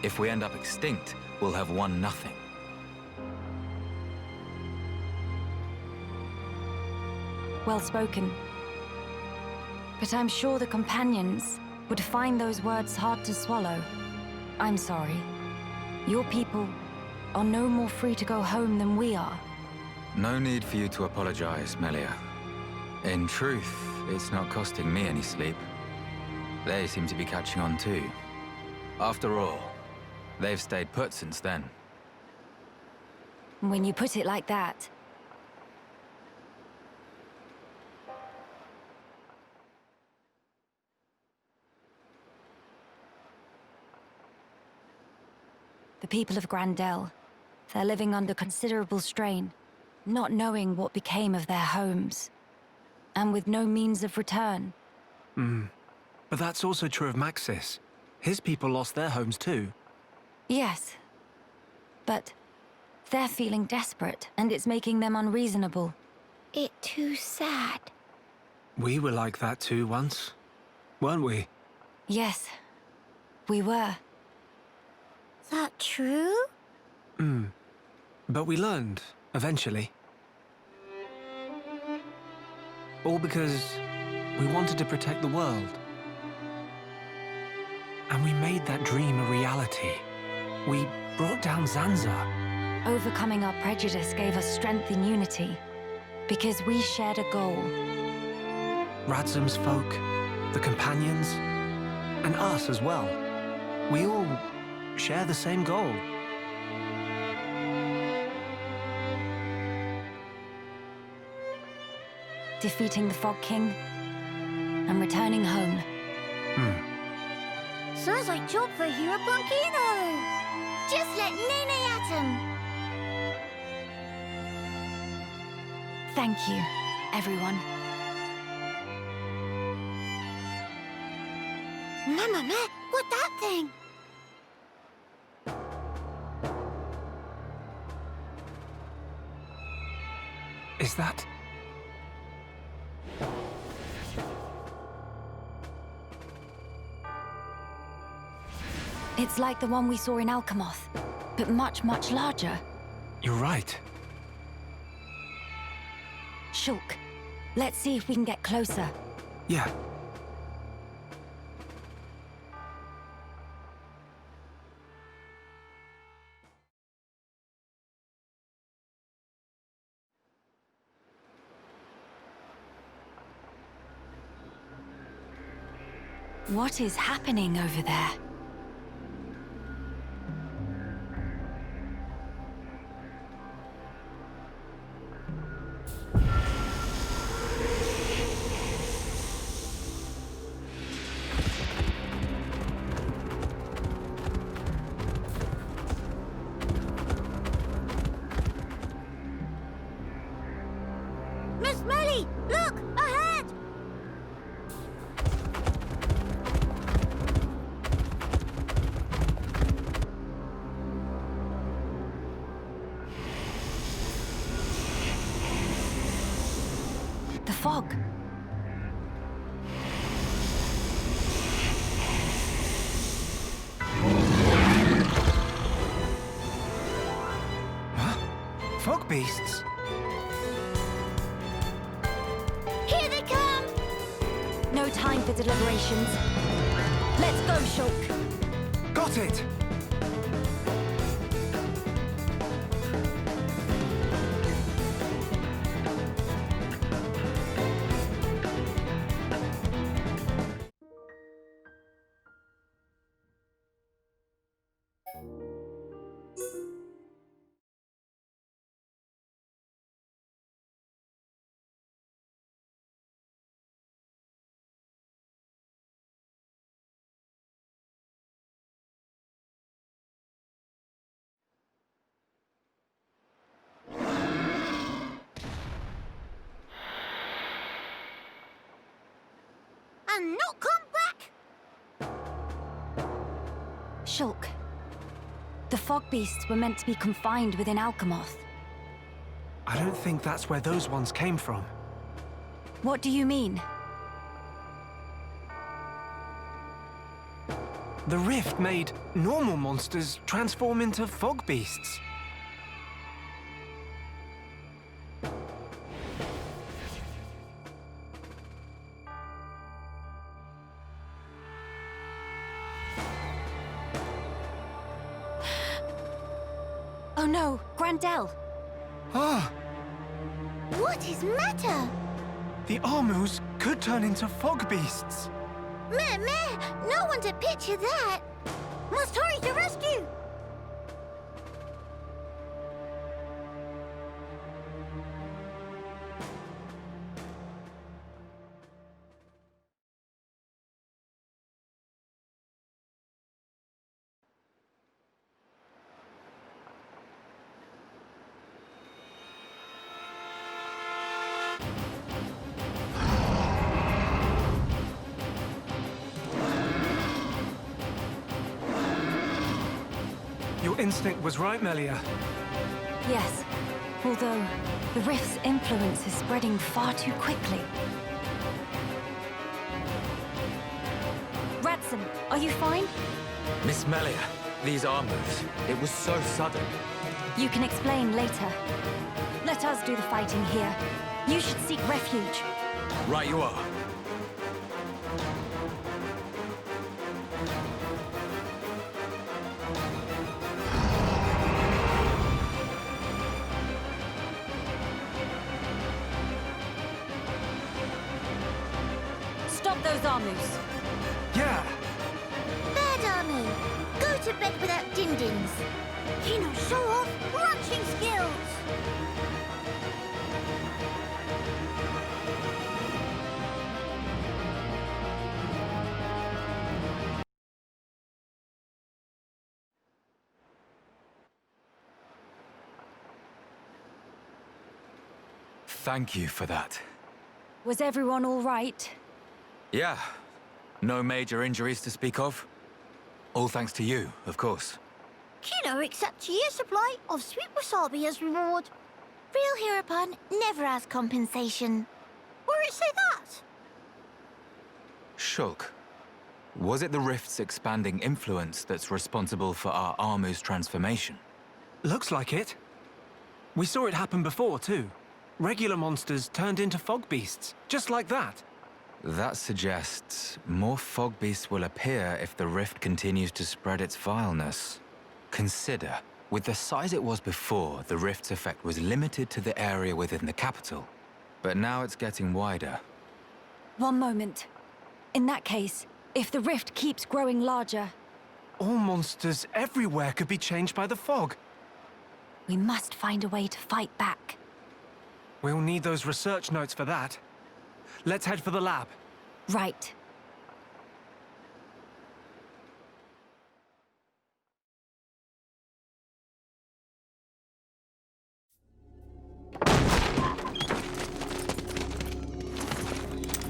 If we end up extinct, we'll have won nothing. Well spoken. But I'm sure the Companions would find those words hard to swallow. I'm sorry. Your people are no more free to go home than we are. No need for you to apologize, Melia. In truth, it's not costing me any sleep. They seem to be catching on too. After all, they've stayed put since then. When you put it like that... The people of Grandel, they're living under considerable strain, not knowing what became of their homes, and with no means of return. But that's also true of Maxis. His people lost their homes too. Yes, but they're feeling desperate, and it's making them unreasonable. It too sad. We were like that too once, weren't we? Yes, we were. That true? But we learned, eventually. All because we wanted to protect the world. And we made that dream a reality. We brought down Zanza. Overcoming our prejudice gave us strength in unity, because we shared a goal. Radzum's folk, the Companions, and us as well. We all share the same goal. Defeating the Fog King and returning home. Sounds like job for Hero Punkino. Just let Nene at him. Thank you, everyone. Mama, what's that thing? Is that... It's like the one we saw in Alchemoth, but much, much larger. You're right. Shulk, let's see if we can get closer. Yeah. What is happening over there? Miss Melly, look, ahead! The fog. Huh? Fog beasts? Here they come! No time for deliberations. Let's go, Shulk. Got it! and not come back? Shulk. The fog beasts were meant to be confined within Alchemoth. I don't think that's where those ones came from. What do you mean? The rift made normal monsters transform into fog beasts. Oh no, Grandel! Ah! What is matter? The Armus could turn into fog beasts. Meh, no one to picture that. Must hurry to rescue. Your instinct was right, Melia. Yes, although the rift's influence is spreading far too quickly. Radson, are you fine? Miss Melia, these Armus, it was so sudden. You can explain later. Let us do the fighting here. You should seek refuge. Right you are. Stop those Armus. Yeah! Bad Army, go to bed without din-dins. Show off ranching skills. Thank you for that. Was everyone all right? Yeah. No major injuries to speak of. All thanks to you, of course. Kino accepts a year's supply of sweet wasabi as reward. Real Hereupon never has compensation. Where it say that? Shulk, was it the Rift's expanding influence that's responsible for our Armu's transformation? Looks like it. We saw it happen before, too. Regular monsters turned into fog beasts, just like that. That suggests more fog beasts will appear if the rift continues to spread its vileness. Consider, with the size it was before, the rift's effect was limited to the area within the capital. But now it's getting wider. One moment. In that case, if the rift keeps growing larger... All monsters everywhere could be changed by the fog. We must find a way to fight back. We'll need those research notes for that. Let's head for the lab. Right.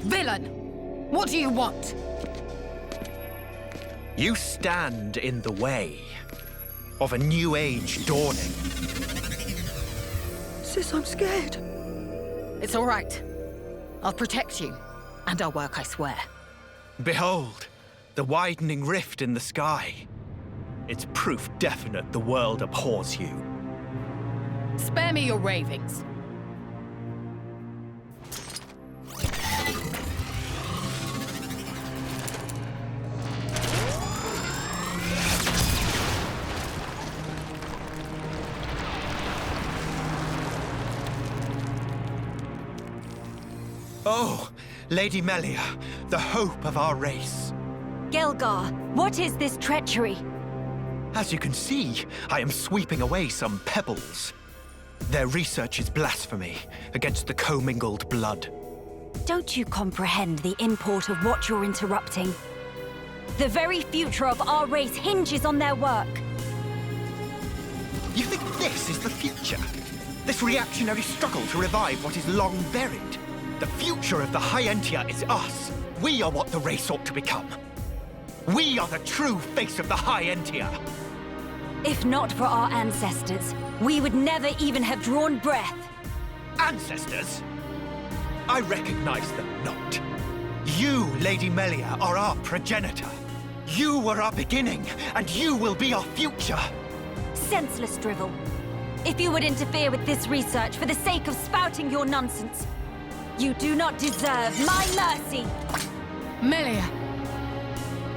Villain! What do you want? You stand in the way of a new age dawning. Sis, I'm scared. It's all right. I'll protect you. And I'll work, I swear. Behold, the widening rift in the sky. It's proof definite the world abhors you. Spare me your ravings. Oh, Lady Melia, the hope of our race. Gelgar, what is this treachery? As you can see, I am sweeping away some pebbles. Their research is blasphemy against the commingled blood. Don't you comprehend the import of what you're interrupting? The very future of our race hinges on their work. You think this is the future? This reactionary struggle to revive what is long buried? The future of the High Entia is us. we are what the race ought to become. We are the true face of the High Entia. If not for our ancestors, we would never even have drawn breath. Ancestors? I recognize them not. You, Lady Melia, are our progenitor. You were our beginning, and you will be our future. Senseless drivel. If you would interfere with this research for the sake of spouting your nonsense, you do not deserve my mercy! Melia!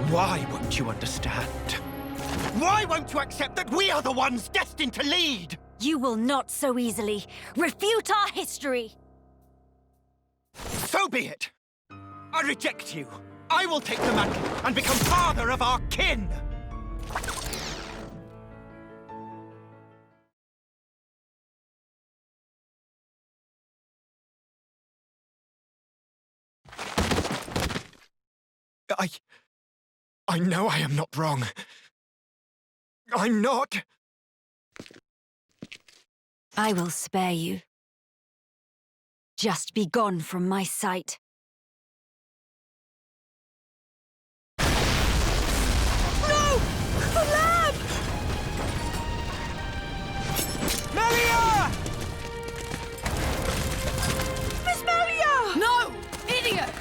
Why won't you understand? Why won't you accept that we are the ones destined to lead? You will not so easily refute our history! So be it! I reject you. I will take the mantle and become father of our kin! I know I am not wrong. I'm not. I will spare you. Just be gone from my sight. No! The lab! Melia! Miss Melia! No! Idiots!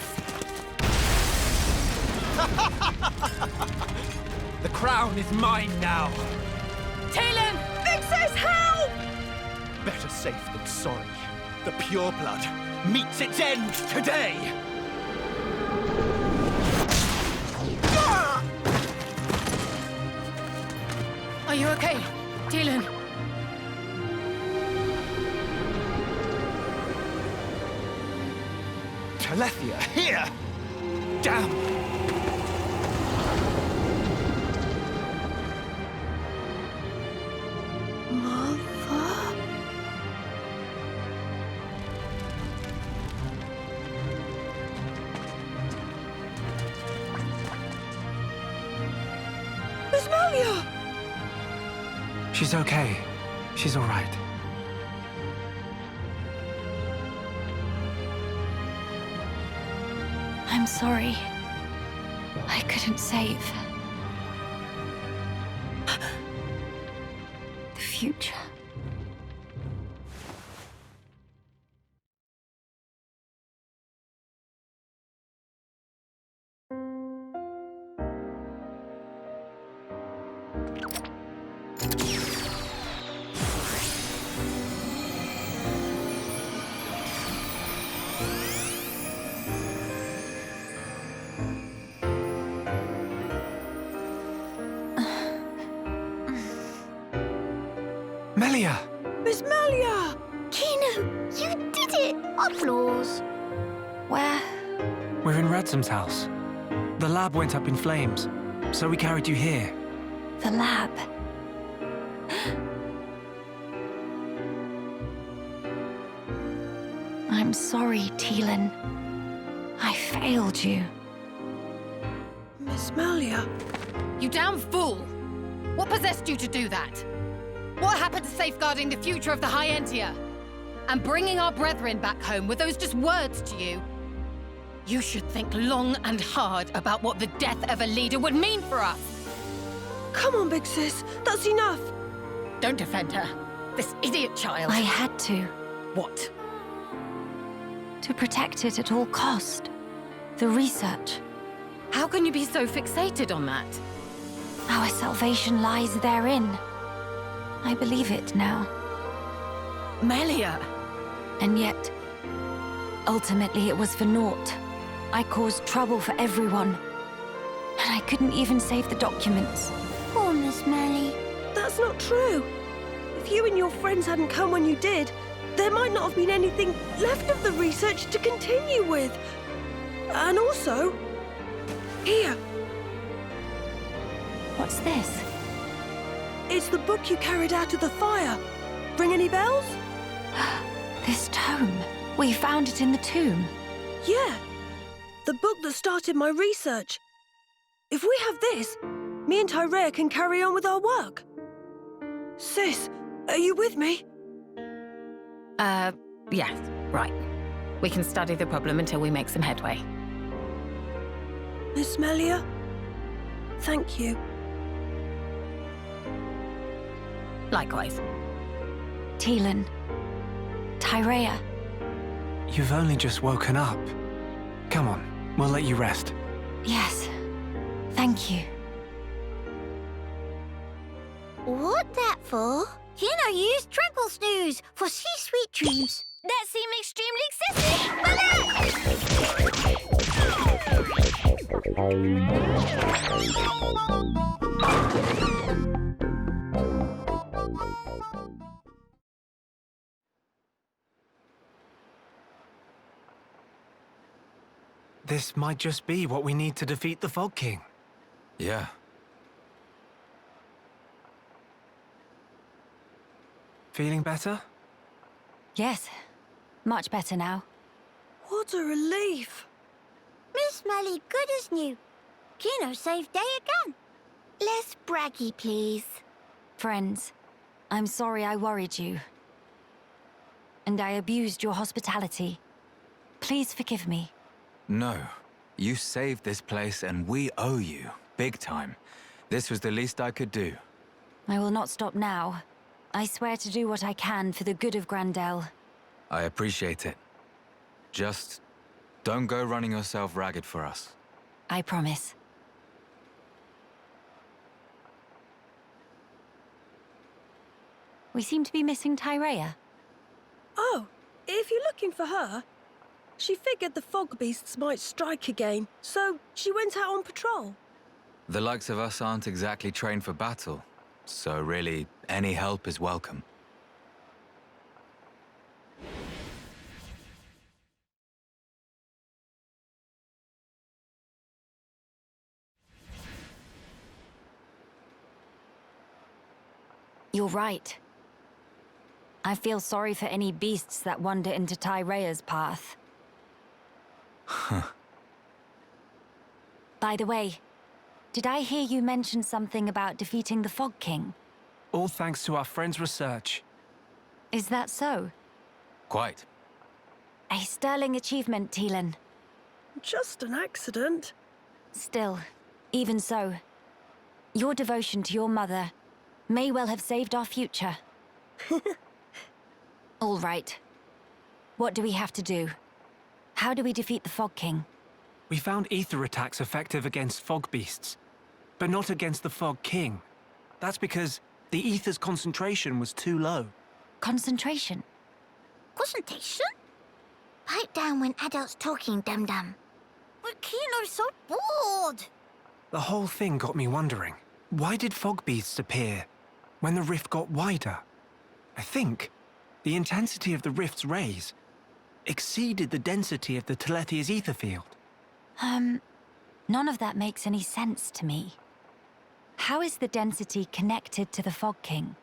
The crown is mine now. Talon! Vixis, help! Better safe than sorry. The pure blood meets its end today. Are you okay, Talon? Telethia, here! Damn! Miss Melia! She's okay. She's all right. I'm sorry. I couldn't save the future. Melia! Miss Melia! Kino, you did it! Applause. Where? We're in Radsom's house. The lab went up in flames, so we carried you here. The lab. I'm sorry, Talon. I failed you. Miss Melia? You damn fool! What possessed you to do that? What happened to safeguarding the future of the High Entia? And bringing our brethren back home, were those just words to you? You should think long and hard about what the death of a leader would mean for us! Come on, big sis. That's enough. Don't defend her. This idiot child. I had to. What? To protect it at all cost. The research. How can you be so fixated on that? Our salvation lies therein. I believe it now. Melia! And yet, ultimately it was for naught. I caused trouble for everyone. And I couldn't even save the documents. Poor Miss Melly. That's not true. If you and your friends hadn't come when you did, there might not have been anything left of the research to continue with. And also, here. What's this? It's the book you carried out of the fire. Ring any bells? This tome. We found it in the tomb. Yeah. The book that started my research. If we have this, me and Tyrea can carry on with our work. Sis, are you with me? Yeah, right. We can study the problem until we make some headway. Miss Melia? Thank you. Likewise. Teelan. Tyrea. You've only just woken up. Come on, we'll let you rest. Yes. Thank you. What that for? You know, use tranquil snooze for sweet dreams. That seemed extremely excessive, This might just be what we need to defeat the Fog King. Yeah. Feeling better? Yes. Much better now. What a relief. Miss Melly, good as new. Kino saved day again. Less braggy, please. Friends, I'm sorry I worried you. And I abused your hospitality. Please forgive me. No. You saved this place and we owe you. Big time. This was the least I could do. I will not stop now. I swear to do what I can for the good of Grandel. I appreciate it. Just don't go running yourself ragged for us. I promise. We seem to be missing Tyrea. Oh, if you're looking for her, she figured the fog beasts might strike again, so she went out on patrol. The likes of us aren't exactly trained for battle, so really, any help is welcome. You're right. I feel sorry for any beasts that wander into Tyrea's path. By the way, did I hear you mention something about defeating the Fog King? All thanks to our friend's research. Is that so? Quite. A sterling achievement, Teelan. Just an accident. Still, even so, your devotion to your mother may well have saved our future. All right. What do we have to do? How do we defeat the Fog King? We found ether attacks effective against fog beasts, but not against the Fog King. That's because the ether's concentration was too low. Concentration? Concentration? Pipe down when adults talking, dum-dum. But Kino's so bored. The whole thing got me wondering, why did fog beasts appear when the rift got wider? I think the intensity of the rift's rays exceeded the density of the Telethia's ether field. None of that makes any sense to me. How is the density connected to the Fog King?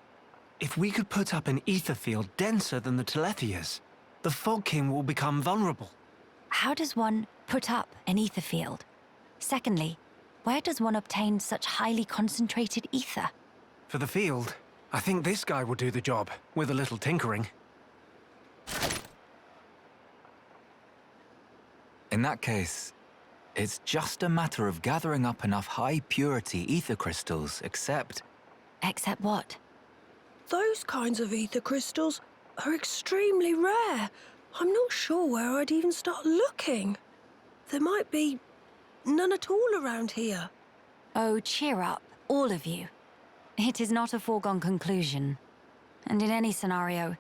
If we could put up an ether field denser than the Telethia's, the Fog King will become vulnerable. How does one put up an ether field? Secondly, where does one obtain such highly concentrated ether? For the field, I think this guy will do the job, with a little tinkering. In that case, it's just a matter of gathering up enough high-purity ether crystals, except... Except what? Those kinds of ether crystals are extremely rare. I'm not sure where I'd even start looking. There might be none at all around here. Oh, cheer up, all of you. It is not a foregone conclusion. And in any scenario,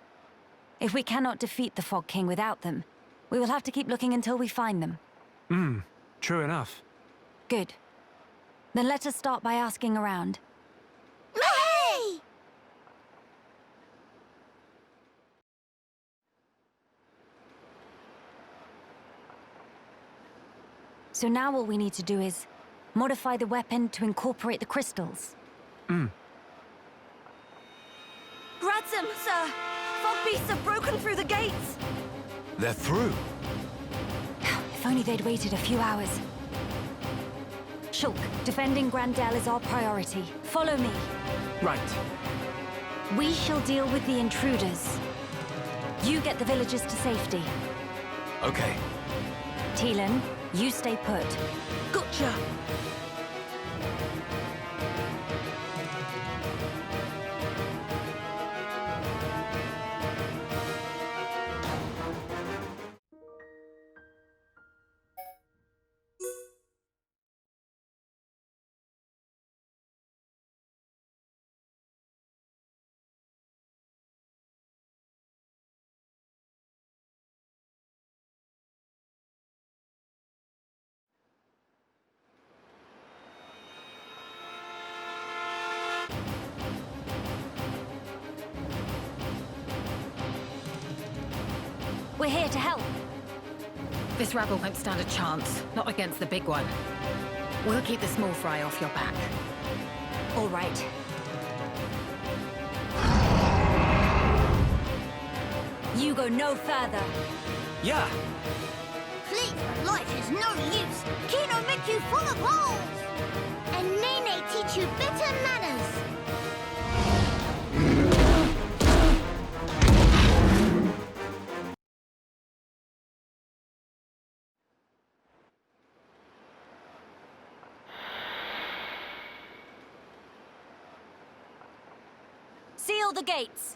if we cannot defeat the Fog King without them, we will have to keep looking until we find them. True enough. Good. Then let us start by asking around. Hey! So now all we need to do is modify the weapon to incorporate the crystals. Ransom, sir! Fog beasts have broken through the gates! They're through! If only they'd waited a few hours. Shulk, defending Grandel is our priority. Follow me. Right. We shall deal with the intruders. You get the villagers to safety. Okay. Teelan, You stay put. Gotcha! We're here to help. This rabble won't stand a chance, not against the big one. We'll keep the small fry off your back. All right. You go no further. Yeah. Flee for life is no use. Kino make you full of holes. And Nene teach you better manners. Seal the gates.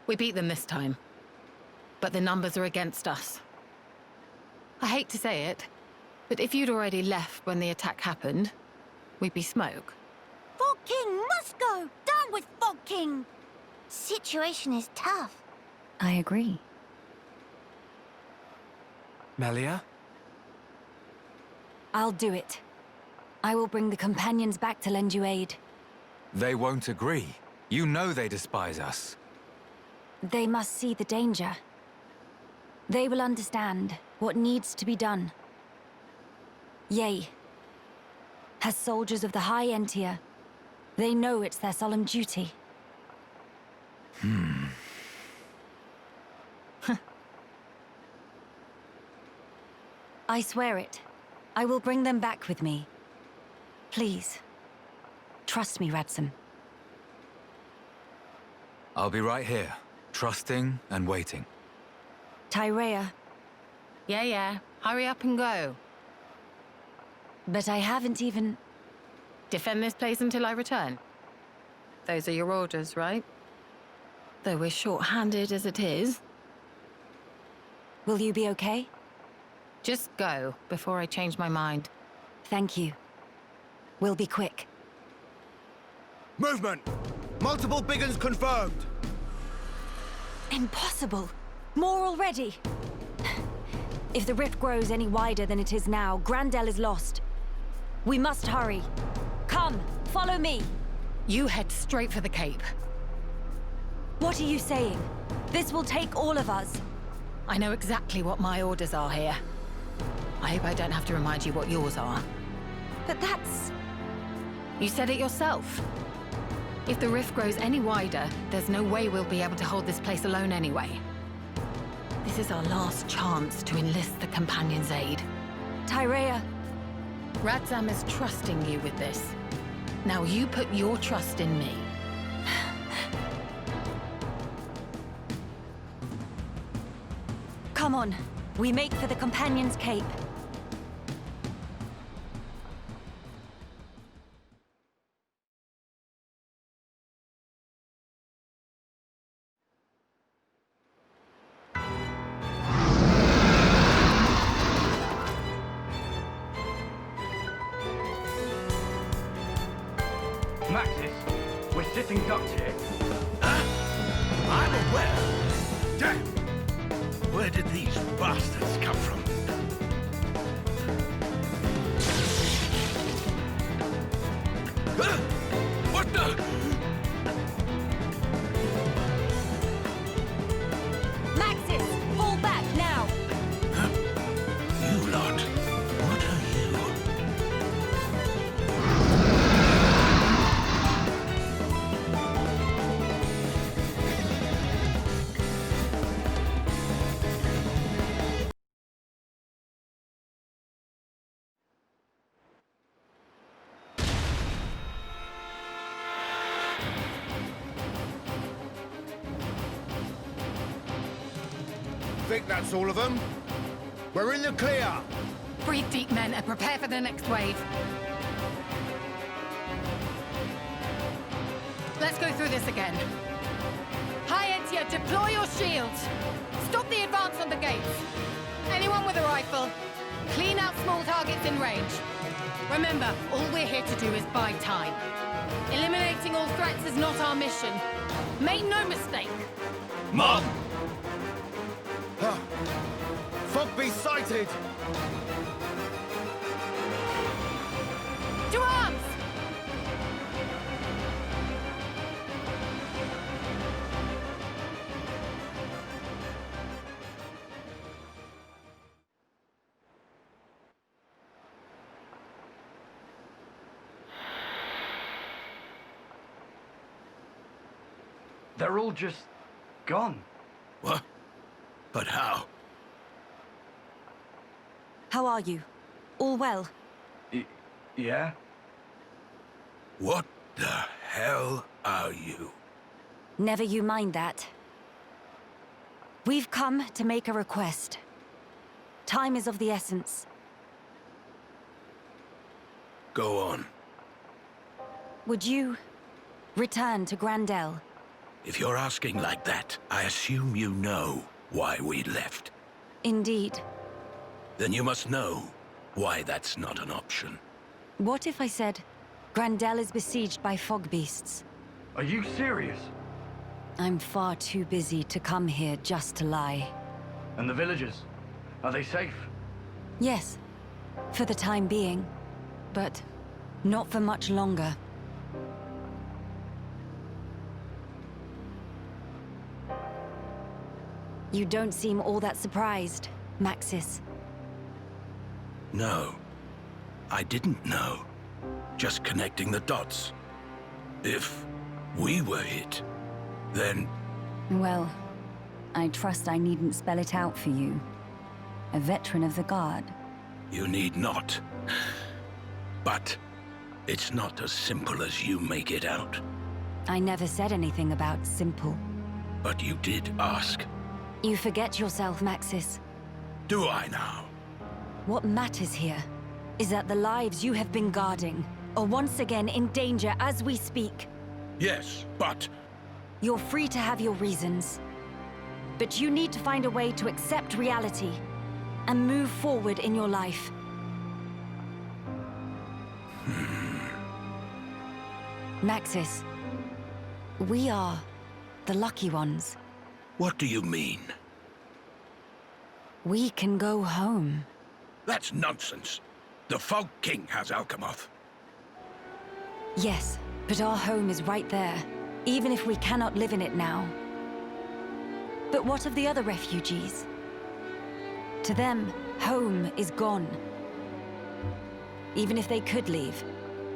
We beat them this time, but the numbers are against us. I hate to say it, but if you'd already left when the attack happened, we'd be smoke. Fog King must go. Down with Fog King. Situation is tough. I agree. Melia? I'll do it. I will bring the companions back to lend you aid. They won't agree. You know they despise us. They must see the danger. They will understand what needs to be done. Yea. As soldiers of the High Entia, they know it's their solemn duty. I swear it. I will bring them back with me. Please. Trust me, Radsam. I'll be right here, trusting and waiting. Tyrea. Yeah. Hurry up and go. But I haven't even... Defend this place until I return. Those are your orders, right? Though we're short-handed as it is. Will you be okay? Just go, before I change my mind. Thank you. We'll be quick. Movement! Multiple big uns confirmed! Impossible! More already! If the rift grows any wider than it is now, Grandel is lost. We must hurry. Come, follow me. You head straight for the Cape. What are you saying? This will take all of us. I know exactly what my orders are here. I hope I don't have to remind you what yours are. But that's... You said it yourself. If the rift grows any wider, there's no way we'll be able to hold this place alone anyway. This is our last chance to enlist the Companion's aid. Tyrea. Radzam is trusting you with this. Now you put your trust in me. Come on. We make for the Companion's Cape. Maxis, we're sitting ducks here. I'm aware. Damn! Where did these bastards come from? What the? think that's all of them? We're in the clear! Breathe deep, men, and prepare for the next wave. Let's go through this again. High Entia, deploy your shields! Stop the advance on the gates! Anyone with a rifle, clean out small targets in range. Remember, all we're here to do is buy time. Eliminating all threats is not our mission. Make no mistake. Mom! Fogby sighted! To arms! They're all just gone. What? But how? How are you? All well? Yeah? What the hell are you? Never you mind that. We've come to make a request. Time is of the essence. Go on. Would you return to Grandel? If you're asking like that, I assume you know why we left. Indeed. Then you must know why that's not an option. What if I said Grandel is besieged by fog beasts? Are you serious? I'm far too busy to come here just to lie. And the villagers? Are they safe? Yes, for the time being. But not for much longer. You don't seem all that surprised, Maxis. No. I didn't know. Just connecting the dots. If we were hit, then... Well, I trust I needn't spell it out for you. A veteran of the Guard. You need not. But it's not as simple as you make it out. I never said anything about simple. But you did ask. You forget yourself, Maxis. Do I now? What matters here is that the lives you have been guarding are once again in danger as we speak. Yes, but... You're free to have your reasons. But you need to find a way to accept reality and move forward in your life. Maxis, we are the lucky ones. What do you mean? We can go home. That's nonsense. The Fog King has Alchemoth. Yes, but our home is right there, even if we cannot live in it now. But what of the other refugees? To them, home is gone. Even if they could leave,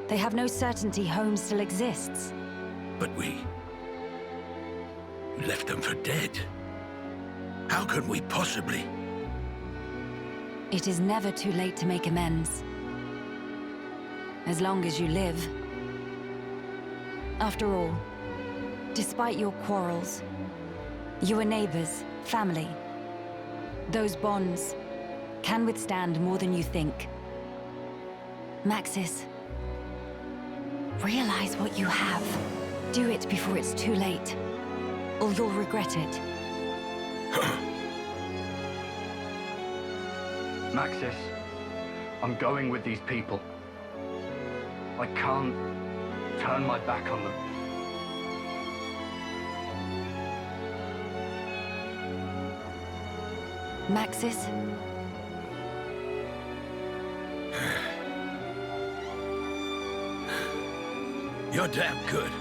they have no certainty home still exists. But we left them for dead. How can we possibly? It is never too late to make amends. As long as you live. After all, despite your quarrels, you are neighbors, family. Those bonds can withstand more than you think. Maxis, realize what you have. Do it before it's too late, or you'll regret it. Maxis, I'm going with these people. I can't turn my back on them. Maxis? You're damn good.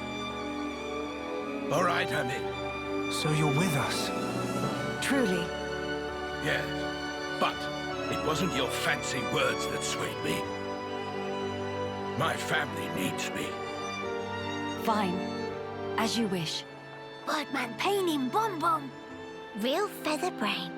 All right, I'm in. So you're with us? Truly. Yes, but it wasn't your fancy words that swayed me. My family needs me. Fine. As you wish. Birdman pain in Bon Bon. Real feather brain.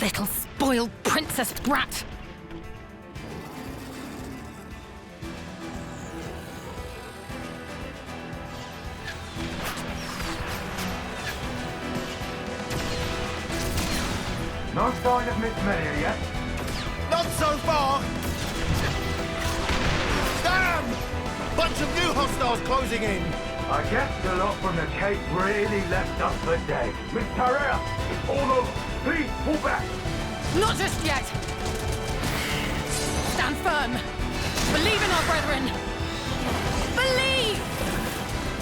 Little spoiled princess brat! No sign of Miss Melia yet? Not so far! Damn! Bunch of new hostiles closing in! I guess the lot from the Cape really left us for dead. Miss Tarea, it's all over. Please, pull back. Not just yet! Stand firm! Believe in our brethren! Believe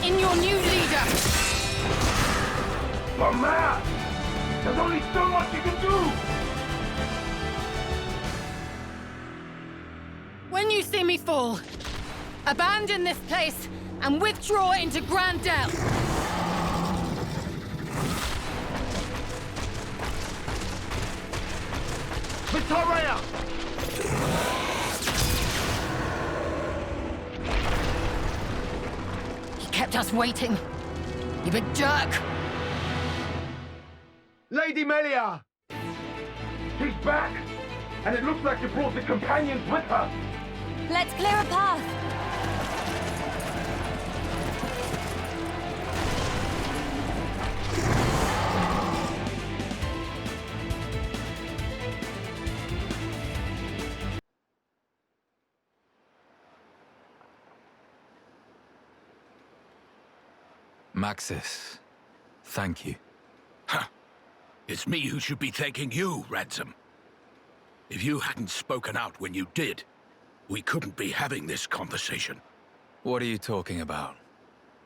in your new leader! But man, there's only so much you can do! When you see me fall, abandon this place and withdraw into Grandel. Victoria! He kept us waiting. You big jerk! Lady Melia! She's back! And it looks like she brought the companions with her! Let's clear a path! Maxis, thank you. Huh. It's me who should be thanking you, Ransom. If you hadn't spoken out when you did, we couldn't be having this conversation. What are you talking about?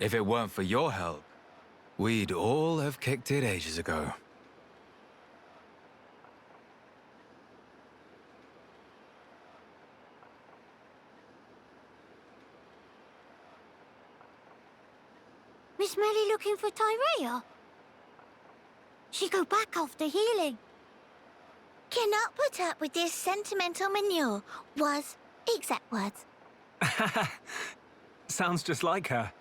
If it weren't for your help, we'd all have kicked it ages ago. Miss Melly looking for Tyrell? She go back after healing. Cannot put up with this sentimental manure, was exact words. Sounds just like her.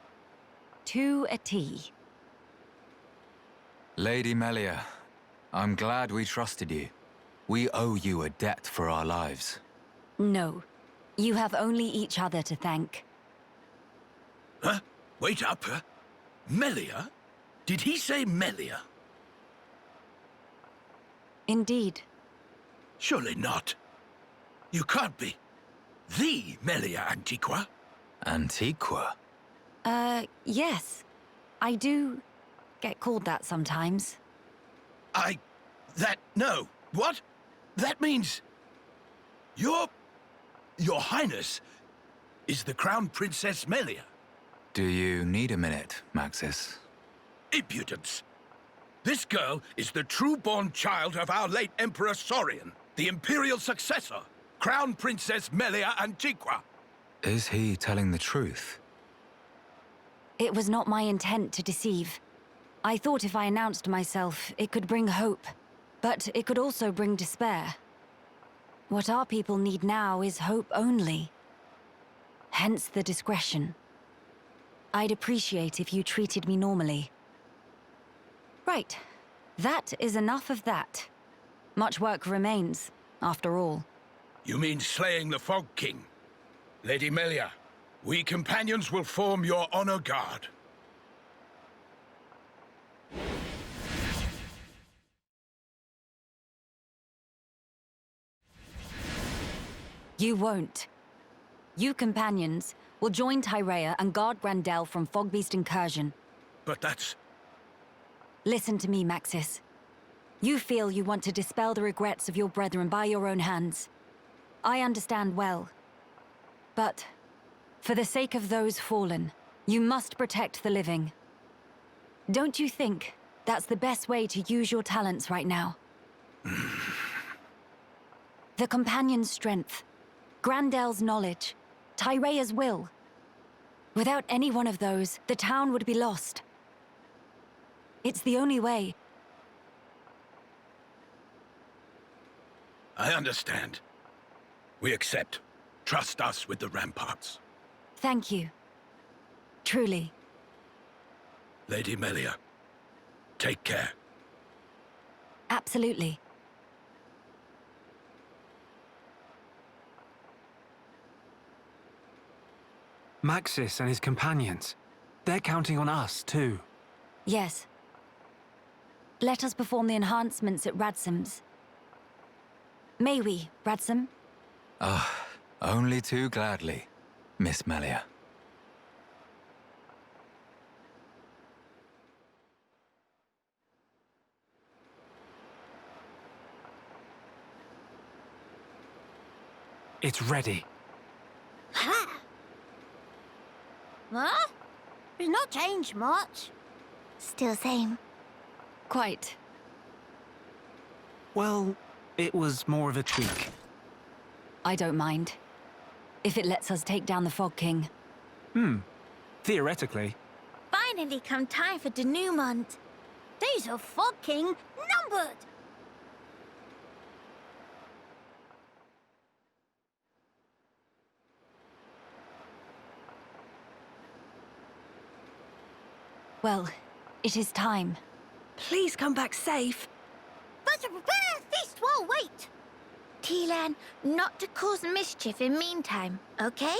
To a T. Lady Melia, I'm glad we trusted you. We owe you a debt for our lives. No. You have only each other to thank. Huh? Wait up, huh? Melia? Did he say Melia? Indeed. Surely not. You can't be. The Melia Antiqua? Antiqua? Yes. I do get called that sometimes. No. What? That means... Your Highness is the Crown Princess Melia. Do you need a minute, Maxis? Impudence. This girl is the true-born child of our late Emperor Saurian, the imperial successor, Crown Princess Melia Antiqua. Is he telling the truth? It was not my intent to deceive. I thought if I announced myself, it could bring hope. But it could also bring despair. What our people need now is hope only. Hence the discretion. I'd appreciate if you treated me normally. Right. That is enough of that. Much work remains, after all. You mean slaying the Fog King? Lady Melia, we companions will form your honor guard. You won't. You companions will join Tyrea and guard Grandel from Fogbeast incursion. But that's... Listen to me, Maxis. You feel you want to dispel the regrets of your brethren by your own hands. I understand well. But, for the sake of those fallen, you must protect the living. Don't you think that's the best way to use your talents right now? The Companion's strength, Grandel's knowledge, Tyrea's will. Without any one of those, the town would be lost. It's the only way. I understand. We accept. Trust us with the ramparts. Thank you. Truly. Lady Melia, take care. Absolutely. Maxis and his companions. They're counting on us, too. Yes. Let us perform the enhancements at Radsam's. May we, Radsam? Ah, only too gladly, Miss Melia. It's ready. Ha! Huh? It's not changed much. Still same. Quite. Well, it was more of a tweak. I don't mind. If it lets us take down the Fog King. Theoretically. Finally come time for denouement. Days of Fog King numbered. Well, it is time. Please come back safe. But to prepare a feast while wait. Tilan, not to cause mischief in meantime, okay?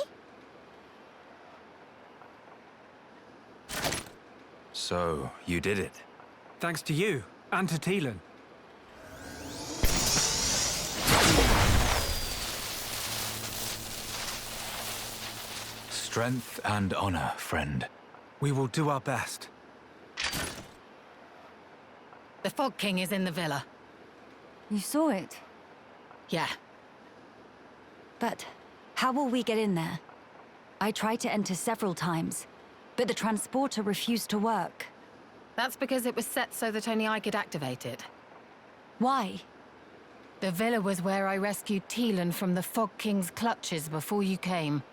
So, you did it. Thanks to you, and to Teelan. Strength and honor, friend. We will do our best. The Fog King is in the villa. You saw it? Yeah. But how will we get in there? I tried to enter several times, but the transporter refused to work. That's because it was set so that only I could activate it. Why? The villa was where I rescued Teelan from the Fog King's clutches before you came.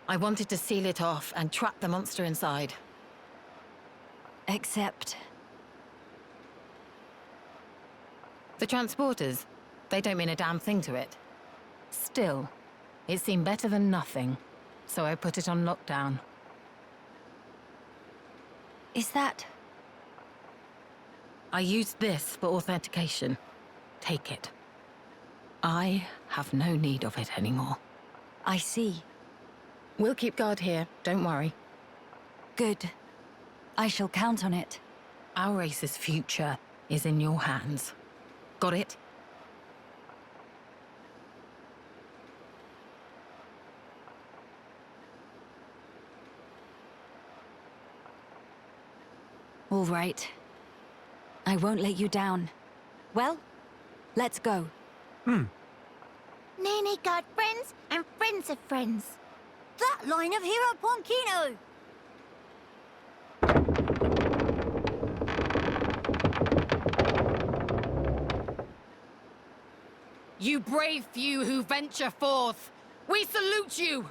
I wanted to seal it off and trap the monster inside. Except... The transporters, they don't mean a damn thing to it. Still, it seemed better than nothing, so I put it on lockdown. Is that... I used this for authentication. Take it. I have no need of it anymore. I see. We'll keep guard here, don't worry. Good. I shall count on it. Our race's future is in your hands. Got it? All right. I won't let you down. Well, let's go. Nene got friends and friends of friends. That line of Hero Ponkino! You brave few who venture forth, we salute you!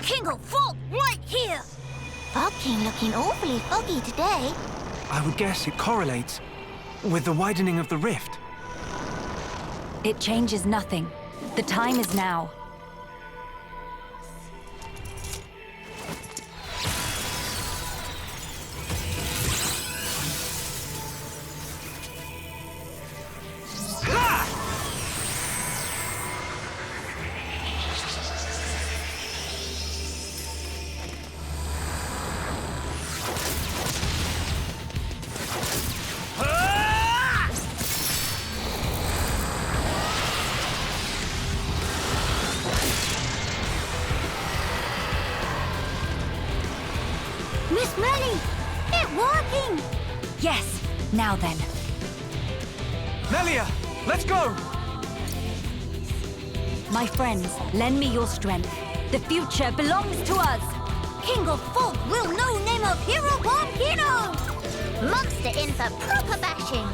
King of Fog right here! Fog King looking awfully foggy today. I would guess it correlates with the widening of the rift. It changes nothing. The time is now. Miss Melly! It's working! Yes, now then. Melia, let's go! My friends, lend me your strength. The future belongs to us! King of Fog will know name of Hero Pompino! Monster in for proper bashing!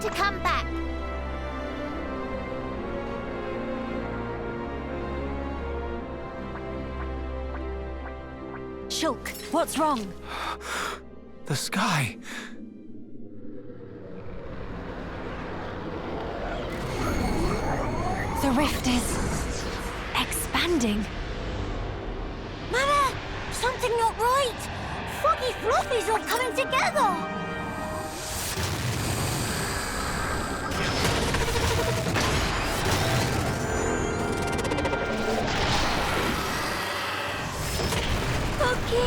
to come back. Shulk, what's wrong? The sky. The rift is expanding. Mama, something not right. Foggy Fluffies all coming together. Foggy,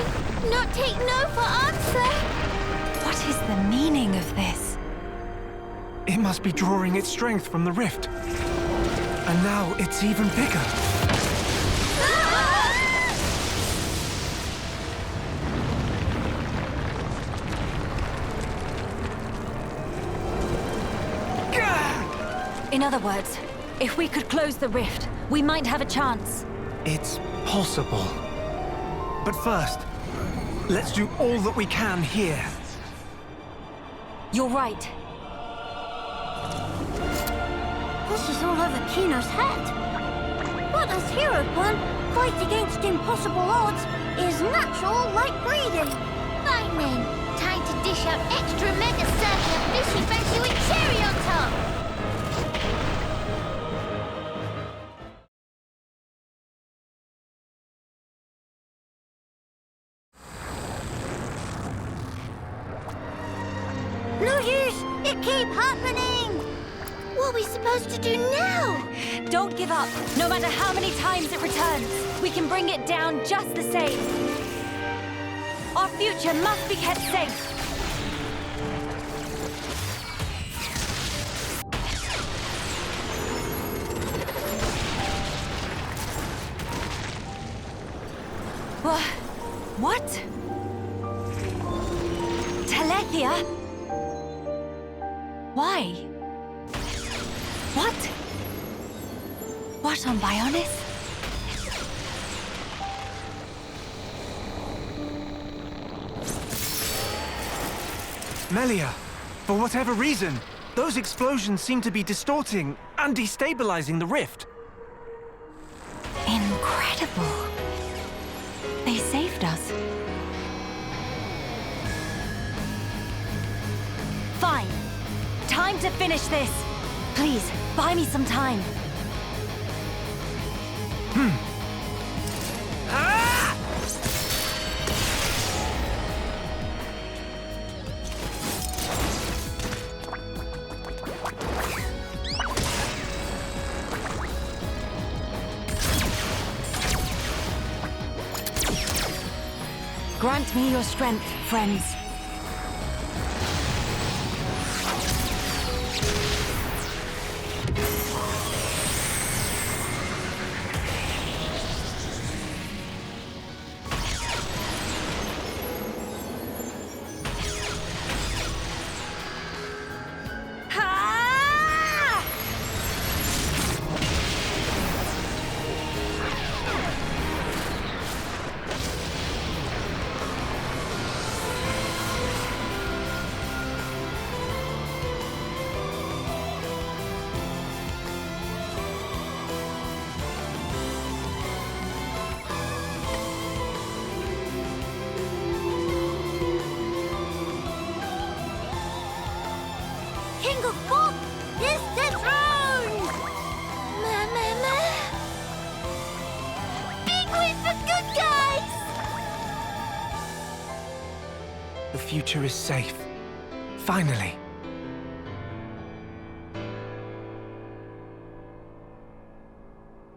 not take no for answer. What is the meaning of this? It must be drawing its strength from the rift. And now it's even bigger. In other words, if we could close the rift, we might have a chance. It's possible. But first, let's do all that we can here. You're right. This is all over Kino's head. What does Heropon fight against impossible odds is natural like breathing. Fine then, time to dish out extra mega circular fishy fancy with cherry on top. No use! It keep happening! What are we supposed to do now? Don't give up. No matter how many times it returns, we can bring it down just the same. Our future must be kept safe. What? Telethia? Why? What? What on Bionis? Melia, for whatever reason, those explosions seem to be distorting and destabilizing the rift. Incredible. They saved us. Fine. Time to finish this. Please, buy me some time. Grant me your strength, friends. King of Fog is dethroned! Big win for good guys! The future is safe. Finally.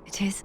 It is.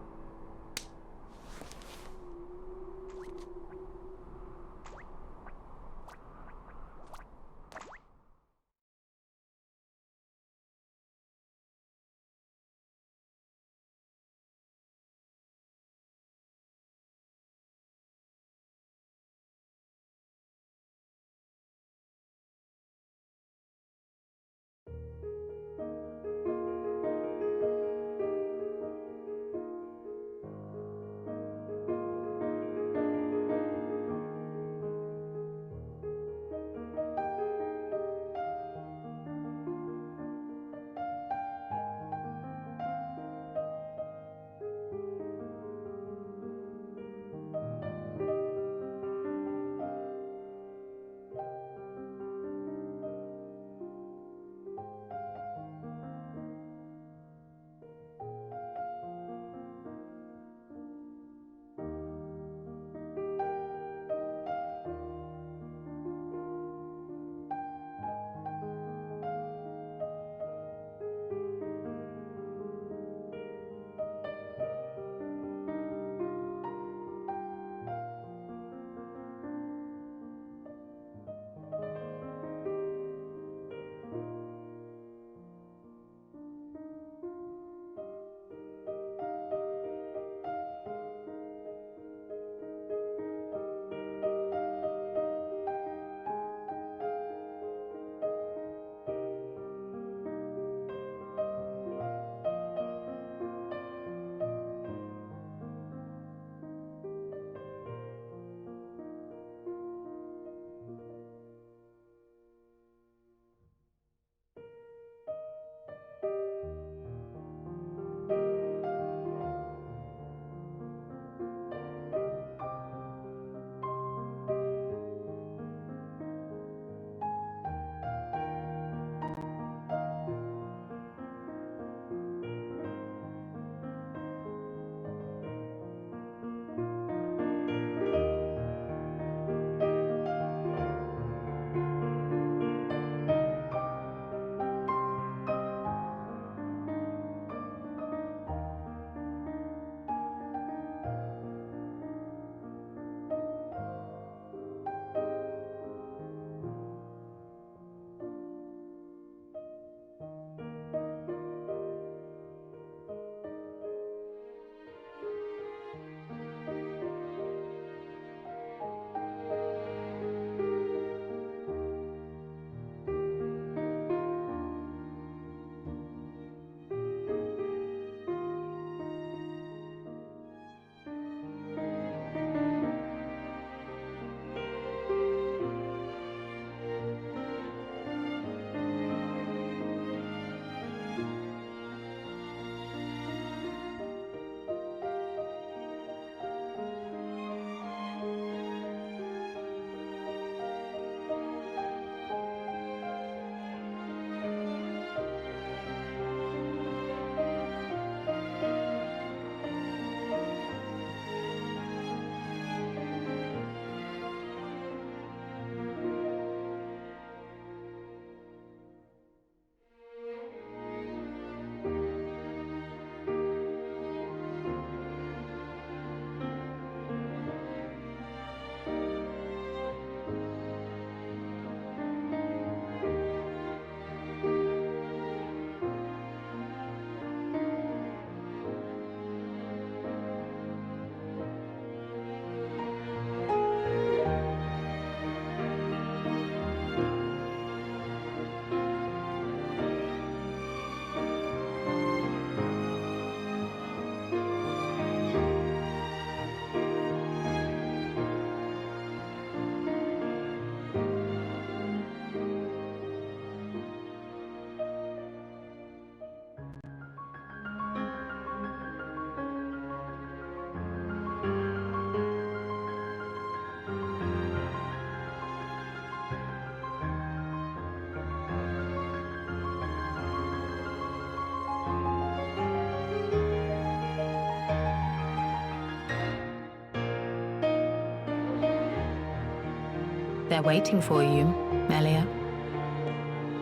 They're waiting for you, Melia.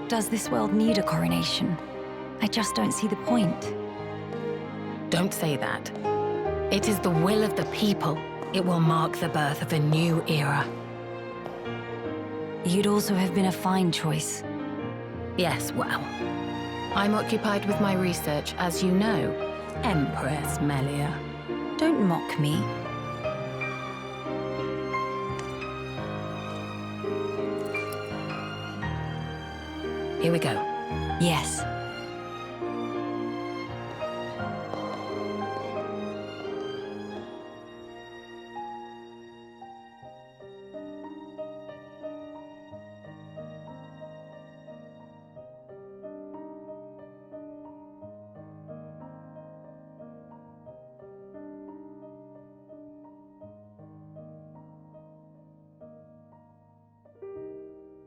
Does this world need a coronation? I just don't see the point. Don't say that. It is the will of the people. It will mark the birth of a new era. You'd also have been a fine choice. Yes, well, I'm occupied with my research, as you know, Empress Melia. Don't mock me. Here we go. Yes.